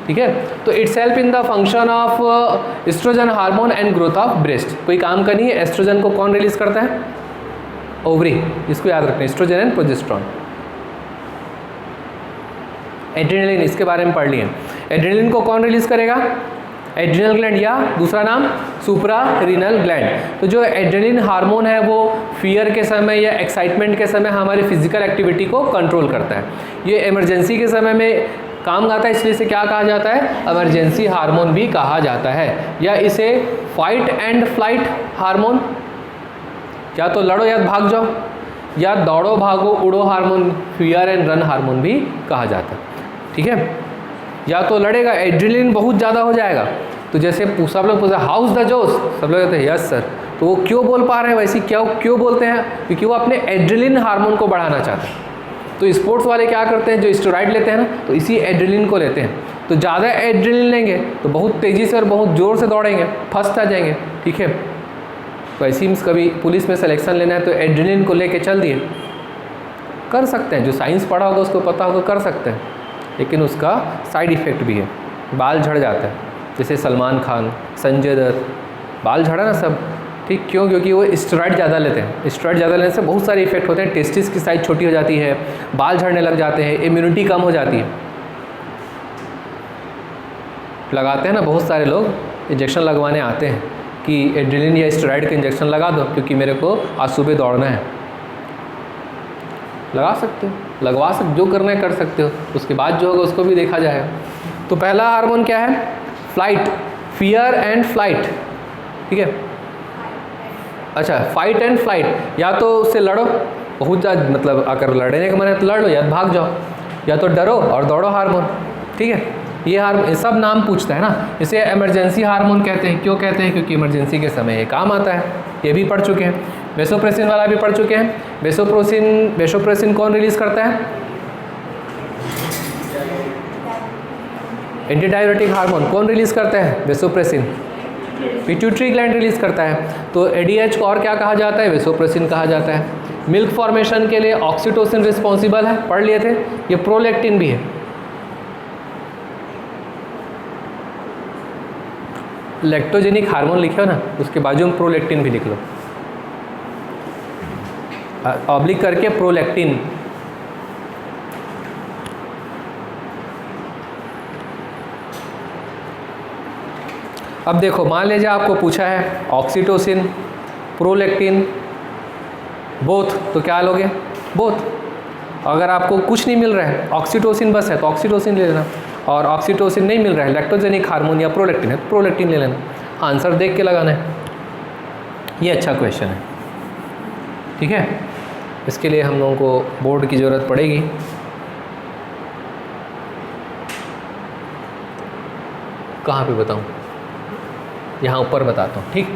A: ठीक है, तो it's help in the function of oestrogen hormone and growth of breast. कोई काम का नहीं है। एस्ट्रोजन को कौन रिलीज करता है, ओवरी। इसको याद रखना, एस्ट्रोजन एंड प्रोजेस्टेरॉन। एड्रेनलिन, इसके बारे में पढ़ लिए। एड्रेनलिन को कौन रिलीज करेगा, एड्रिनल ग्लैंड या दूसरा नाम सुप्रा रीनल ग्लैंड। तो जो एड्रेनलिन हार्मोन है वो फियर के समय या एक्साइटमेंट के समय हमारी फिजिकल एक्टिविटी को कंट्रोल करता है। ये इमरजेंसी के समय में काम आता है, इसलिए इसे क्या कहा जाता है, इमरजेंसी हार्मोन भी कहा जाता है। या इसे फाइट एंड फ्लाइट हार्मोन, या तो लड़ो या भाग जाओ, या दौड़ो भागो उड़ो hormone, fear and run hormone भी कहा जाता है। ठीक है, या तो लड़ेगा, एड्रेनलिन बहुत ज़्यादा हो जाएगा तो जैसे सब लोग पूछते हैं हाउस द जोश, सब लोग कहते हैं यस सर। तो वो क्यों बोल पा रहे हैं वैसे, क्यों बोलते हैं, क्योंकि वो अपने एड्रेनलिन हार्मोन को बढ़ाना चाहते हैं। तो स्पोर्ट्स वाले क्या करते हैं, जो स्टेरॉइड लेते हैं ना, तो इसी एड्रेनलिन को लेते हैं। तो ज़्यादा एड्रेनलिन लेंगे तो बहुत तेज़ी से और बहुत ज़ोर से दौड़ेंगे, फर्स्ट आ जाएंगे। ठीक है, तो ऐसे ही कभी पुलिस में सिलेक्शन लेना है तो एड्रेनलिन को लेके चल दिए, कर सकते हैं। जो साइंस पढ़ा होगा उसको पता होगा, कर सकते हैं, लेकिन उसका साइड इफ़ेक्ट भी है, बाल झड़ जाता है। जैसे सलमान खान, संजय दत्त, बाल झड़ा ना सब। ठीक, क्यों, क्योंकि वो स्टेरॉइड ज़्यादा लेते हैं। स्टेरॉइड ज़्यादा लेने से बहुत सारे इफेक्ट होते हैं। टेस्टिस की साइज छोटी हो जाती है, बाल झड़ने लग जाते हैं, इम्यूनिटी कम हो जाती है। लगाते हैं ना बहुत सारे लोग, इंजेक्शन लगवाने आते हैं कि एड्रेनलिन या स्टेरॉइड का इंजेक्शन लगा दो क्योंकि मेरे को आज सुबह दौड़ना है। लगा सकते हो, लगवा सकते, जो करना है कर सकते हो, उसके बाद जो होगा उसको भी देखा जाएगा। तो पहला हार्मोन क्या है, फ्लाइट, फियर एंड फ्लाइट। ठीक है, अच्छा, फाइट एंड फ्लाइट, या तो उससे लड़ो, बहुत ज़्यादा मतलब अगर लड़ने का मन है तो लड़ लो, या भाग जाओ, या तो डरो और दौड़ो हार्मोन। ठीक है, ये सब नाम पूछता है ना। इसे इमरजेंसी हार्मोन कहते हैं। क्यों कहते हैं? क्योंकि इमरजेंसी के समय ये काम आता है। ये भी पढ़ चुके हैं। वेसोप्रेसिन वाला भी पढ़ चुके हैं। वेसोप्रेसिन कौन रिलीज करता है? एंटी डाययूरेटिक हार्मोन कौन रिलीज करता है? वेसोप्रेसिन। पिट्यूटरी ग्लैंड रिलीज करता है। तो एडीएच को और क्या कहा जाता है? वेसोप्रेसिन कहा जाता है। मिल्क फॉर्मेशन के लिए ऑक्सीटोसिन रिस्पॉन्सिबल है, पढ़ लिए थे। ये प्रोलैक्टिन भी है। लैक्टोजेनिक हार्मोन लिखे हो ना, उसके बाजू में प्रोलैक्टिन भी लिख लो, ऑब्लिक करके प्रोलैक्टिन। अब देखो, मान लीजिए आपको पूछा है ऑक्सीटोसिन, प्रोलैक्टिन, बोथ, तो क्या लोगे? बोथ। अगर आपको कुछ नहीं मिल रहा है, ऑक्सीटोसिन बस है तो ऑक्सीटोसिन ले लेना, और ऑक्सीटोसिन नहीं मिल रहा है, लैक्टोजेनिक हार्मोन या प्रोलैक्टिन है तो प्रोलैक्टिन ले लेना। आंसर देख के लगाना है। ये अच्छा क्वेश्चन है। ठीक है, इसके लिए हम लोगों को बोर्ड की ज़रूरत पड़ेगी। कहाँ पे बताऊँ? यहाँ ऊपर बताता हूँ। ठीक,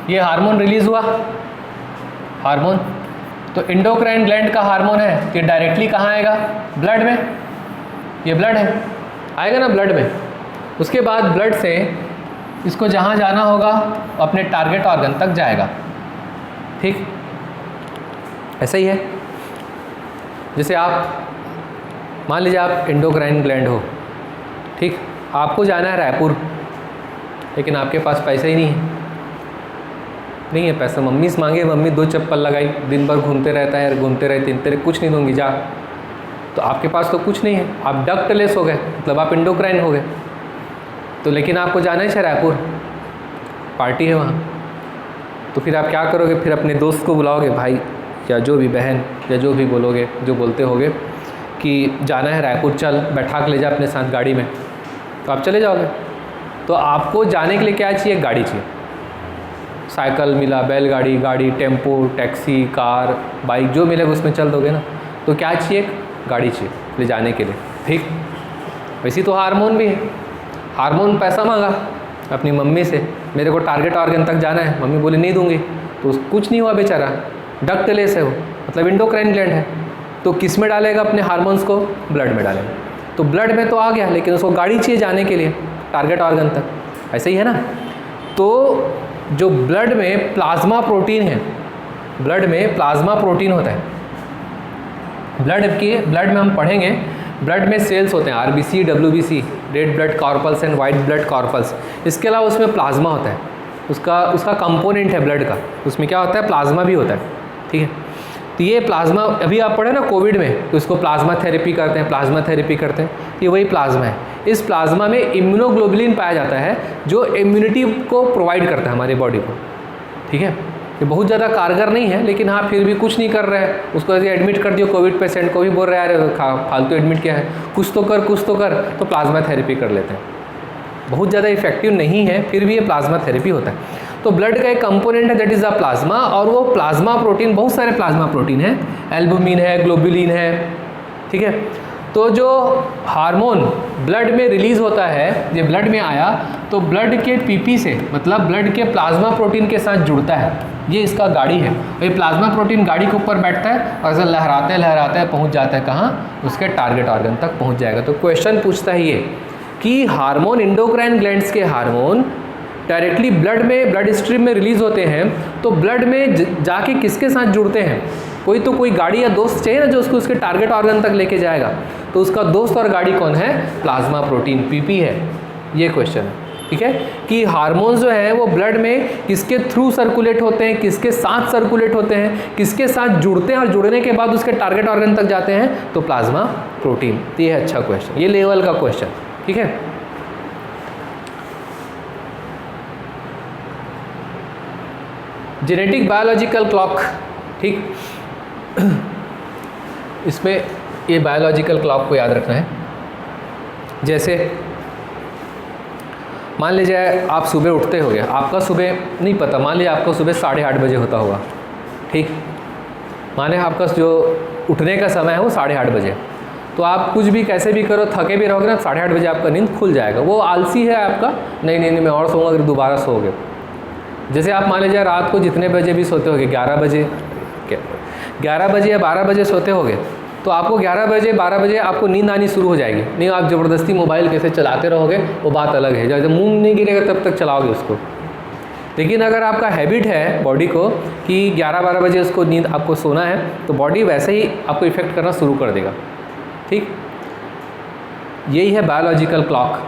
A: ये हार्मोन रिलीज़ हुआ, हार्मोन तो एंडोक्राइन ग्लैंड का हार्मोन है, ये डायरेक्टली कहाँ आएगा? ब्लड में। ये ब्लड है, आएगा ना ब्लड में। उसके बाद ब्लड से इसको जहाँ जाना होगा अपने टारगेट ऑर्गन तक जाएगा। ठीक, ऐसा ही है। जैसे आप मान लीजिए आप एंडोक्राइन ग्लैंड हो, ठीक, आपको जाना है रायपुर, लेकिन आपके पास पैसा ही नहीं है पैसा। मम्मी से मांगे, मम्मी 2 चप्पल लगाई, दिन भर घूमते रहता है, घूमते रहते, तेरे कुछ नहीं दूंगी जा, तो आपके पास तो कुछ नहीं है, आप डक्टलेस हो गए, मतलब आप एंडोक्राइन हो गए। तो लेकिन आपको जाना है रायपुर, पार्टी है वहाँ, तो फिर आप क्या करोगे? फिर अपने दोस्त को बुलाओगे, भाई या जो भी बहन या जो भी बोलोगे, जो बोलते होगे कि जाना है रायपुर, चल, बैठा के ले जा अपने साथ गाड़ी में, तो आप चले जाओगे। तो आपको जाने के लिए क्या चाहिए? गाड़ी चाहिए। साइकिल मिला, बैलगाड़ी, गाड़ी, टेम्पो, टैक्सी, कार, बाइक, जो मिलेगा उसमें चल दोगे ना। तो क्या चाहिए? गाड़ी चाहिए ले जाने के लिए। ठीक, वैसे तो हार्मोन भी है। हार्मोन पैसा मांगा अपनी मम्मी से, मेरे को टारगेट ऑर्गन तक जाना है, मम्मी बोली नहीं दूंगी, तो कुछ नहीं हुआ बेचारा, डक्टलेस है वो, मतलब एंडोक्राइन ग्लैंड है। तो किस में डालेगा अपने हार्मोन्स को? ब्लड में डालेगा। तो ब्लड में तो आ गया, लेकिन उसको गाड़ी चाहिए जाने के लिए टारगेट ऑर्गन तक, ऐसे ही है ना। तो जो ब्लड में प्लाज्मा प्रोटीन है, ब्लड में प्लाज्मा प्रोटीन होता है। ब्लड में हम पढ़ेंगे, ब्लड में सेल्स होते हैं, RBC, WBC, red blood कॉर्पल्स and white blood कॉर्पल्स। इसके अलावा उसमें प्लाज्मा होता है, उसका कंपोनेंट है ब्लड का, उसमें क्या होता है? प्लाज्मा भी होता है। ठीक है, तो ये प्लाज्मा अभी आप पढ़े ना कोविड में, तो इसको प्लाज्मा थेरेपी करते हैं, प्लाज्मा थेरेपी करते हैं, ये वही प्लाज्मा है। इस प्लाज्मा में इम्यूनोग्लोबुलिन पाया जाता है, जो इम्यूनिटी को प्रोवाइड करता है हमारी बॉडी को। ठीक है, ये बहुत ज़्यादा कारगर नहीं है, लेकिन हाँ फिर भी कुछ नहीं कर रहे हैं, उसको ऐसे एडमिट कर दियो, कोविड पेशेंट को भी बोल रहे हैं यार फालतू एडमिट किया है, कुछ तो कर, तो प्लाज्मा थेरेपी कर लेते हैं। बहुत ज़्यादा इफेक्टिव नहीं है, फिर भी ये प्लाज्मा थेरेपी होता है। तो ब्लड का एक कंपोनेंट है, दैट इज़ द प्लाज्मा, और वो प्लाज्मा प्रोटीन, बहुत सारे प्लाज्मा प्रोटीन है, एल्बुमिन है, ग्लोबुलिन है। ठीक है, तो जो हार्मोन ब्लड में रिलीज़ होता है, ये ब्लड में आया तो ब्लड के पीपी से, मतलब ब्लड के प्लाज्मा प्रोटीन के साथ जुड़ता है, ये इसका गाड़ी है। ये प्लाज्मा प्रोटीन गाड़ी के ऊपर बैठता है और ऐसा लहराते पहुंच जाता है कहाँ? उसके टारगेट ऑर्गन तक पहुंच जाएगा। तो क्वेश्चन पूछता है ये कि हार्मोन, एंडोक्राइन ग्लैंड्स के हार्मोन डायरेक्टली ब्लड में, ब्लड स्ट्रीम में रिलीज़ होते हैं, तो ब्लड में जाके किसके साथ जुड़ते हैं? कोई गाड़ी या दोस्त चाहिए ना, जो उसको उसके टारगेट ऑर्गन तक लेके जाएगा। तो उसका दोस्त और गाड़ी कौन है? प्लाज्मा प्रोटीन, पीपी है। ये क्वेश्चन है। ठीक है, कि हार्मोन्स जो है वो ब्लड में किसके थ्रू सर्कुलेट होते हैं, किसके साथ सर्कुलेट होते हैं, किसके साथ जुड़ते हैं, और जुड़ने के बाद उसके टारगेट ऑर्गन तक जाते हैं, तो प्लाज्मा प्रोटीन। तो ये है अच्छा क्वेश्चन, ये लेवल का क्वेश्चन। ठीक है, जेनेटिक बायोलॉजिकल क्लॉक। ठीक, इसमें ये बायोलॉजिकल क्लॉक को याद रखना है। जैसे मान लीजिए आप सुबह उठते होगे, आपका सुबह नहीं पता, मान लीजिए आपका सुबह 8:30 बजे होता होगा, ठीक, माने आपका जो उठने का समय है वो 8:30 बजे, तो आप कुछ भी कैसे भी करो, थके भी रहोगे ना, 8:30 बजे आपका नींद खुल जाएगा। वो आलसी है आपका, नहीं मैं और सोऊंगा, अगर दोबारा सोओगे। जैसे आप मान लीजिए रात को जितने बजे भी सोते होगे, 11 बजे या 12 बजे सोते होगे, तो आपको 11 बजे 12 बजे आपको नींद आनी शुरू हो जाएगी। नहीं, आप ज़बरदस्ती मोबाइल कैसे चलाते रहोगे वो बात अलग है, जब मुंह नहीं गिरेगा तब तक चलाओगे उसको। लेकिन अगर आपका हैबिट है बॉडी को कि 11-12 बजे उसको नींद आपको सोना है, तो बॉडी वैसे ही आपको इफ़ेक्ट करना शुरू कर देगा, ठीक। यही है बायोलॉजिकल क्लॉक।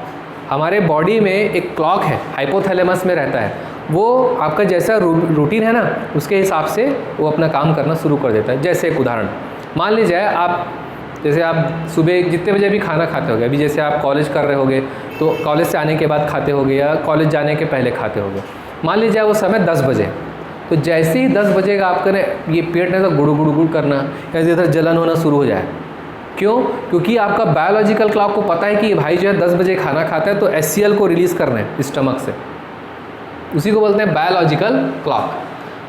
A: हमारे बॉडी में एक क्लॉक है, हाइपोथैलेमस में रहता है, वो आपका जैसा रूटीन है ना, उसके हिसाब से वो अपना काम करना शुरू कर देता है। जैसे एक उदाहरण मान लीजिए, जैसे आप सुबह जितने बजे भी खाना खाते होगे, अभी जैसे आप कॉलेज कर रहे होगे तो कॉलेज से आने के बाद खाते होगे या कॉलेज जाने के पहले खाते होगे। मान लीजिए वो समय 10 बजे, तो जैसे ही 10 बजे का आपका ये पेट ने तो गुड़ गुड़ गुड़ करना या इधर जलन होना शुरू हो जाए। क्यों? क्योंकि आपका बायोलॉजिकल क्लॉक को पता है कि भाई जो है 10 बजे खाना खाता है तो HCl को रिलीज़ करना है स्टमक से, उसी को बोलते हैं बायोलॉजिकल क्लॉक।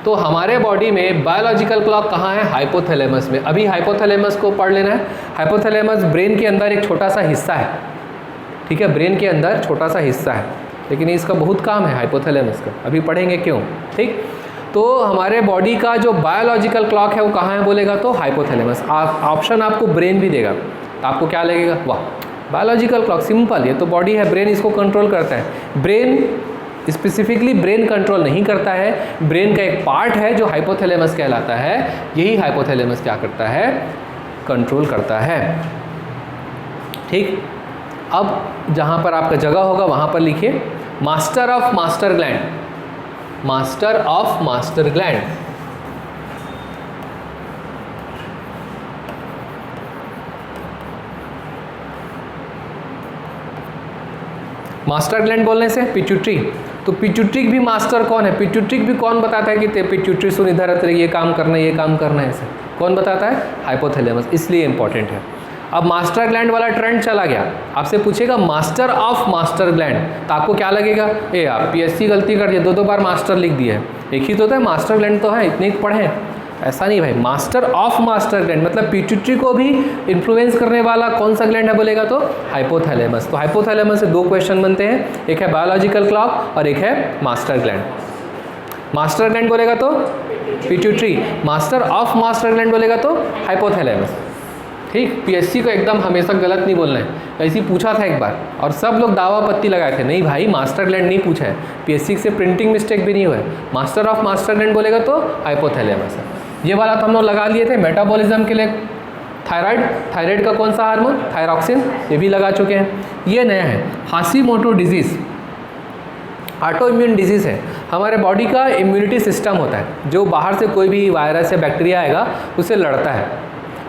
A: तो हमारे बॉडी में बायोलॉजिकल क्लॉक कहाँ है? हाइपोथैलेमस में। अभी हाइपोथैलेमस को पढ़ लेना है। हाइपोथैलेमस ब्रेन के अंदर एक छोटा सा हिस्सा है, ठीक है, ब्रेन के अंदर छोटा सा हिस्सा है, लेकिन इसका बहुत काम है हाइपोथैलेमस का, अभी पढ़ेंगे क्यों, ठीक। तो हमारे बॉडी का जो बायोलॉजिकल क्लॉक है वो कहाँ है बोलेगा तो हाइपोथैलेमस। ऑप्शन आपको ब्रेन भी देगा, तो आपको क्या लगेगा, वाह बायोलॉजिकल क्लॉक सिंपल, ये तो बॉडी है, ब्रेन इसको कंट्रोल करता है। ब्रेन स्पेसिफिकली ब्रेन कंट्रोल नहीं करता है, ब्रेन का एक पार्ट है जो हाइपोथैलेमस कहलाता है, यही हाइपोथैलेमस क्या करता है, कंट्रोल करता है, ठीक। अब जहाँ पर आपका जगह होगा वहाँ पर लिखिए master of master gland, master of master gland. Master gland बोलने से पिट्यूटरी, तो पिट्यूटरी भी मास्टर कौन है? पिट्यूटरी भी कौन बताता है कि पिट्यूटरी सुन इधर तेरे ये काम करना है, ये काम करना है, ऐसे कौन बताता है? हाइपोथैलेमस, इसलिए इंपॉर्टेंट है। अब मास्टर ग्लैंड वाला ट्रेंड चला गया, आपसे पूछेगा मास्टर ऑफ मास्टर ग्लैंड, तो आपको क्या लगेगा, ए आप PSC गलती कर दिए, 2 बार मास्टर लिख दिया है, एक ही तो होता है मास्टर ग्लैंड तो है, इतने ही पढ़े हैं। ऐसा नहीं भाई, मास्टर ऑफ मास्टर ग्लैंड मतलब पिट्यूटरी को भी इन्फ्लुएंस करने वाला कौन सा ग्लैंड है बोलेगा तो हाइपोथैलेमस। तो हाइपोथैलेमस से 2 क्वेश्चन बनते हैं, एक है बायोलॉजिकल क्लॉक और एक है मास्टर ग्लैंड। मास्टर ग्लैंड बोलेगा तो pituitary, master of master gland बोलेगा तो हाइपोथैलेमस, ठीक। PSC को एकदम हमेशा गलत नहीं बोलना है, ऐसे ही पूछा था एक बार और सब लोग दावा पत्ती लगाए थे, नहीं भाई मास्टर ग्लैंड नहीं पूछा है, PSC से प्रिंटिंग मिस्टेक भी नहीं हुआ है, मास्टर ऑफ मास्टर ग्लैंड बोलेगा तो हाइपोथैलेमस है। ये वाला तो हम लोग लगा लिए थे मेटाबॉलिज्म के लिए, थायराइड, थायराइड का कौन सा हार्मोन, थायरॉक्सिन, ये भी लगा चुके हैं। ये नया है Hashimoto disease, auto immune disease है, हमारे बॉडी का इम्यूनिटी सिस्टम होता है जो बाहर से कोई भी वायरस या बैक्टीरिया आएगा उससे लड़ता है।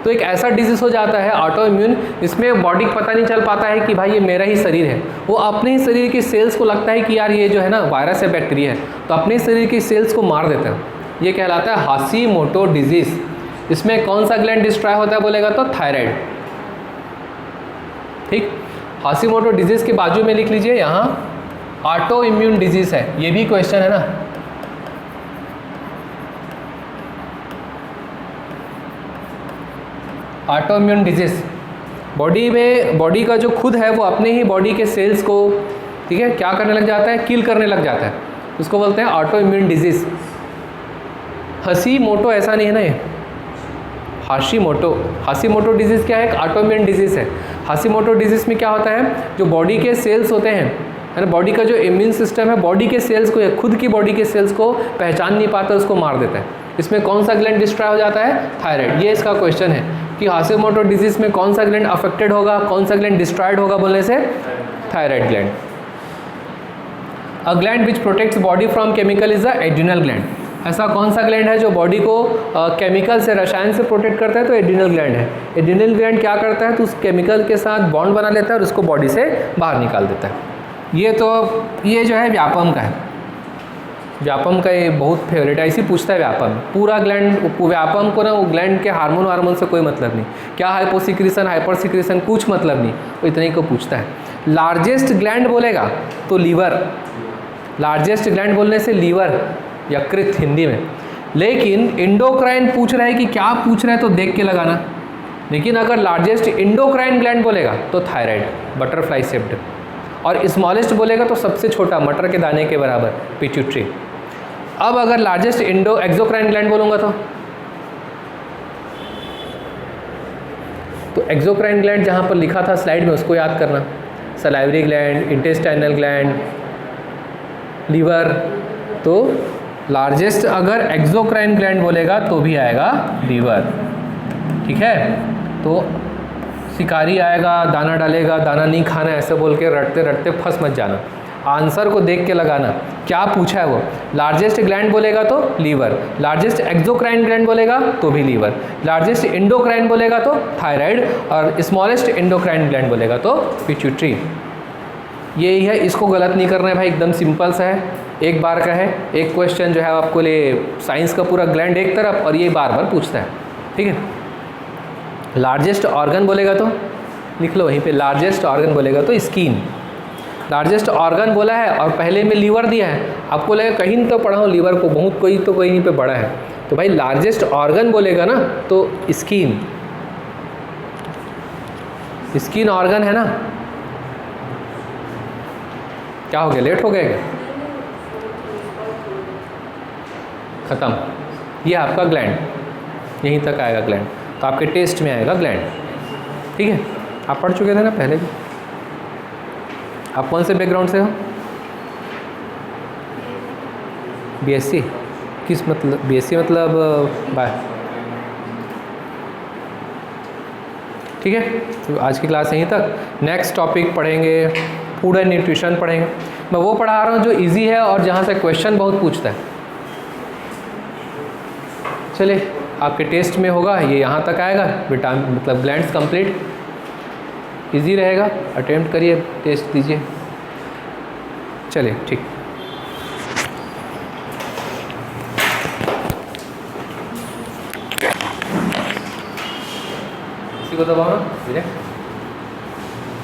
A: तो एक ऐसा डिजीज़ हो जाता है ऑटो इम्यून, इसमें बॉडी को पता नहीं चल पाता है कि भाई ये मेरा ही शरीर है, वो अपने ही शरीर के सेल्स को लगता है कि यार ये जो है ना वायरस या बैक्टीरिया है, तो अपने शरीर के सेल्स को मार देते हैं, ये कहलाता है हाशिमोटो डिजीज़। इसमें कौन सा ग्लैंड डिस्ट्रॉय होता है बोलेगा तो थायराइड, ठीक। हाशिमोटो डिजीज़ के बाजू में लिख लीजिए यहाँ ऑटो इम्यून डिजीज़ है, ये भी क्वेश्चन है ना। ऑटो इम्यून डिजीज़, बॉडी में बॉडी का जो खुद है वो अपने ही बॉडी के सेल्स को, ठीक है, क्या करने लग जाता है, किल करने लग जाता है, उसको बोलते हैं ऑटो इम्यून डिजीज़। हाशिमोटो ऐसा नहीं है ना, ये हाशिमोटो डिजीज़ क्या है, एक ऑटो इम्यून डिजीज़ है। हाशिमोटो डिजीज़ में क्या होता है, जो बॉडी के सेल्स होते हैं, है ना, बॉडी का जो इम्यून सिस्टम है बॉडी के सेल्स को, खुद की बॉडी के सेल्स को पहचान नहीं पाता, उसको मार देता है। इसमें कौन सा ग्लैंड डिस्ट्रॉय हो जाता है, थायराइड। ये इसका क्वेश्चन है कि हाशिमोटो डिजीज़ में कौन सा ग्लैंड अफेक्टेड होगा, कौन सा ग्लैंड डिस्ट्रॉयड होगा बोलने से thyroid gland. A gland which protects body from chemical is the adrenal gland. ऐसा कौन सा ग्लैंड है जो बॉडी को केमिकल से, रसायन से प्रोटेक्ट करता है, तो एड्रिनल ग्लैंड है। एड्रिनल ग्लैंड क्या करता है, तो उस केमिकल के साथ बॉन्ड बना लेता है और उसको बॉडी से बाहर निकाल देता है। ये जो है व्यापम का है, व्यापम का ये बहुत फेवरेट है, ऐसी पूछता है व्यापम, पूरा ग्लैंड व्यापम को ना, वो ग्लैंड के हार्मोन से कोई मतलब नहीं, क्या हाइपोसिक्रीशन हाइपर सिक्रीशन कुछ मतलब नहीं, वो इतने ही को पूछता है। लार्जेस्ट ग्लैंड बोलेगा तो लीवर, लार्जेस्ट ग्लैंड बोलने से लीवर, यकृत हिंदी में। लेकिन इंडोक्राइन पूछ रहा है कि क्या पूछ रहा है तो देख के लगाना। लेकिन अगर लार्जेस्ट इंडोक्राइन ग्लैंड बोलेगा तो थायराइड, बटरफ्लाई शेप्ड, और स्मॉलेस्ट बोलेगा तो सबसे छोटा, मटर के दाने के बराबर, पिट्यूटरी। अब अगर लार्जेस्ट एक्सोक्राइन ग्लैंड बोलूँगा तो एक्सोक्राइन ग्लैंड जहाँ पर लिखा था स्लाइड में उसको याद करना, salivary gland, intestinal gland, liver. तो लार्जेस्ट अगर एक्सोक्राइन ग्लैंड बोलेगा तो भी आएगा लीवर, ठीक है। तो शिकारी आएगा, दाना डालेगा, दाना नहीं खाना, ऐसे बोल के रटते रटते फंस मत जाना, आंसर को देख के लगाना, क्या पूछा है वो। लार्जेस्ट ग्लैंड बोलेगा तो लीवर, लार्जेस्ट एक्सोक्राइन ग्लैंड बोलेगा तो भी लीवर, लार्जेस्ट इंडोक्राइन बोलेगा तो थायराइड, और स्मॉलेस्ट इंडोक्राइन ग्लैंड बोलेगा तो पिट्यूटरी। यही है, इसको गलत नहीं करना है भाई, एकदम सिंपल सा है, एक बार का है। एक क्वेश्चन जो है आपको लिए साइंस का पूरा ग्लैंड एक तरफ, और ये बार बार पूछता है, ठीक है। लार्जेस्ट ऑर्गन बोलेगा तो लिख लो वहीं पे, लार्जेस्ट ऑर्गन बोलेगा तो स्किन। लार्जेस्ट ऑर्गन बोला है और पहले में लीवर दिया है, आपको लगेगा कहीं तो पढ़ा हो लीवर को, बहुत कोई तो कहीं पे बड़ा है, तो भाई लार्जेस्ट ऑर्गन बोलेगा ना तो स्किन, स्किन ऑर्गन है ना। क्या हो गया, लेट हो गया क्या? खत्म, ये आपका ग्लैंड, यहीं तक आएगा ग्लैंड, तो आपके टेस्ट में आएगा ग्लैंड, ठीक है। आप पढ़ चुके थे ना पहले भी। आप कौन से बैकग्राउंड से हो? बीएससी, किस मतलब बीएससी मतलब बाय, ठीक है। तो आज की क्लास यहीं तक, नेक्स्ट टॉपिक पढ़ेंगे फूड एंड न्यूट्रिशन पढ़ेंगे। मैं वो पढ़ा रहा हूँ जो इजी है और जहाँ से क्वेश्चन बहुत पूछता है। चलिए, आपके टेस्ट में होगा ये, यहाँ तक आएगा, विटामिन मतलब ग्लैंड्स कंप्लीट, इजी रहेगा, अटेम्प्ट करिए, टेस्ट दीजिए। चलिए ठीक, इसी को दबाओ ना,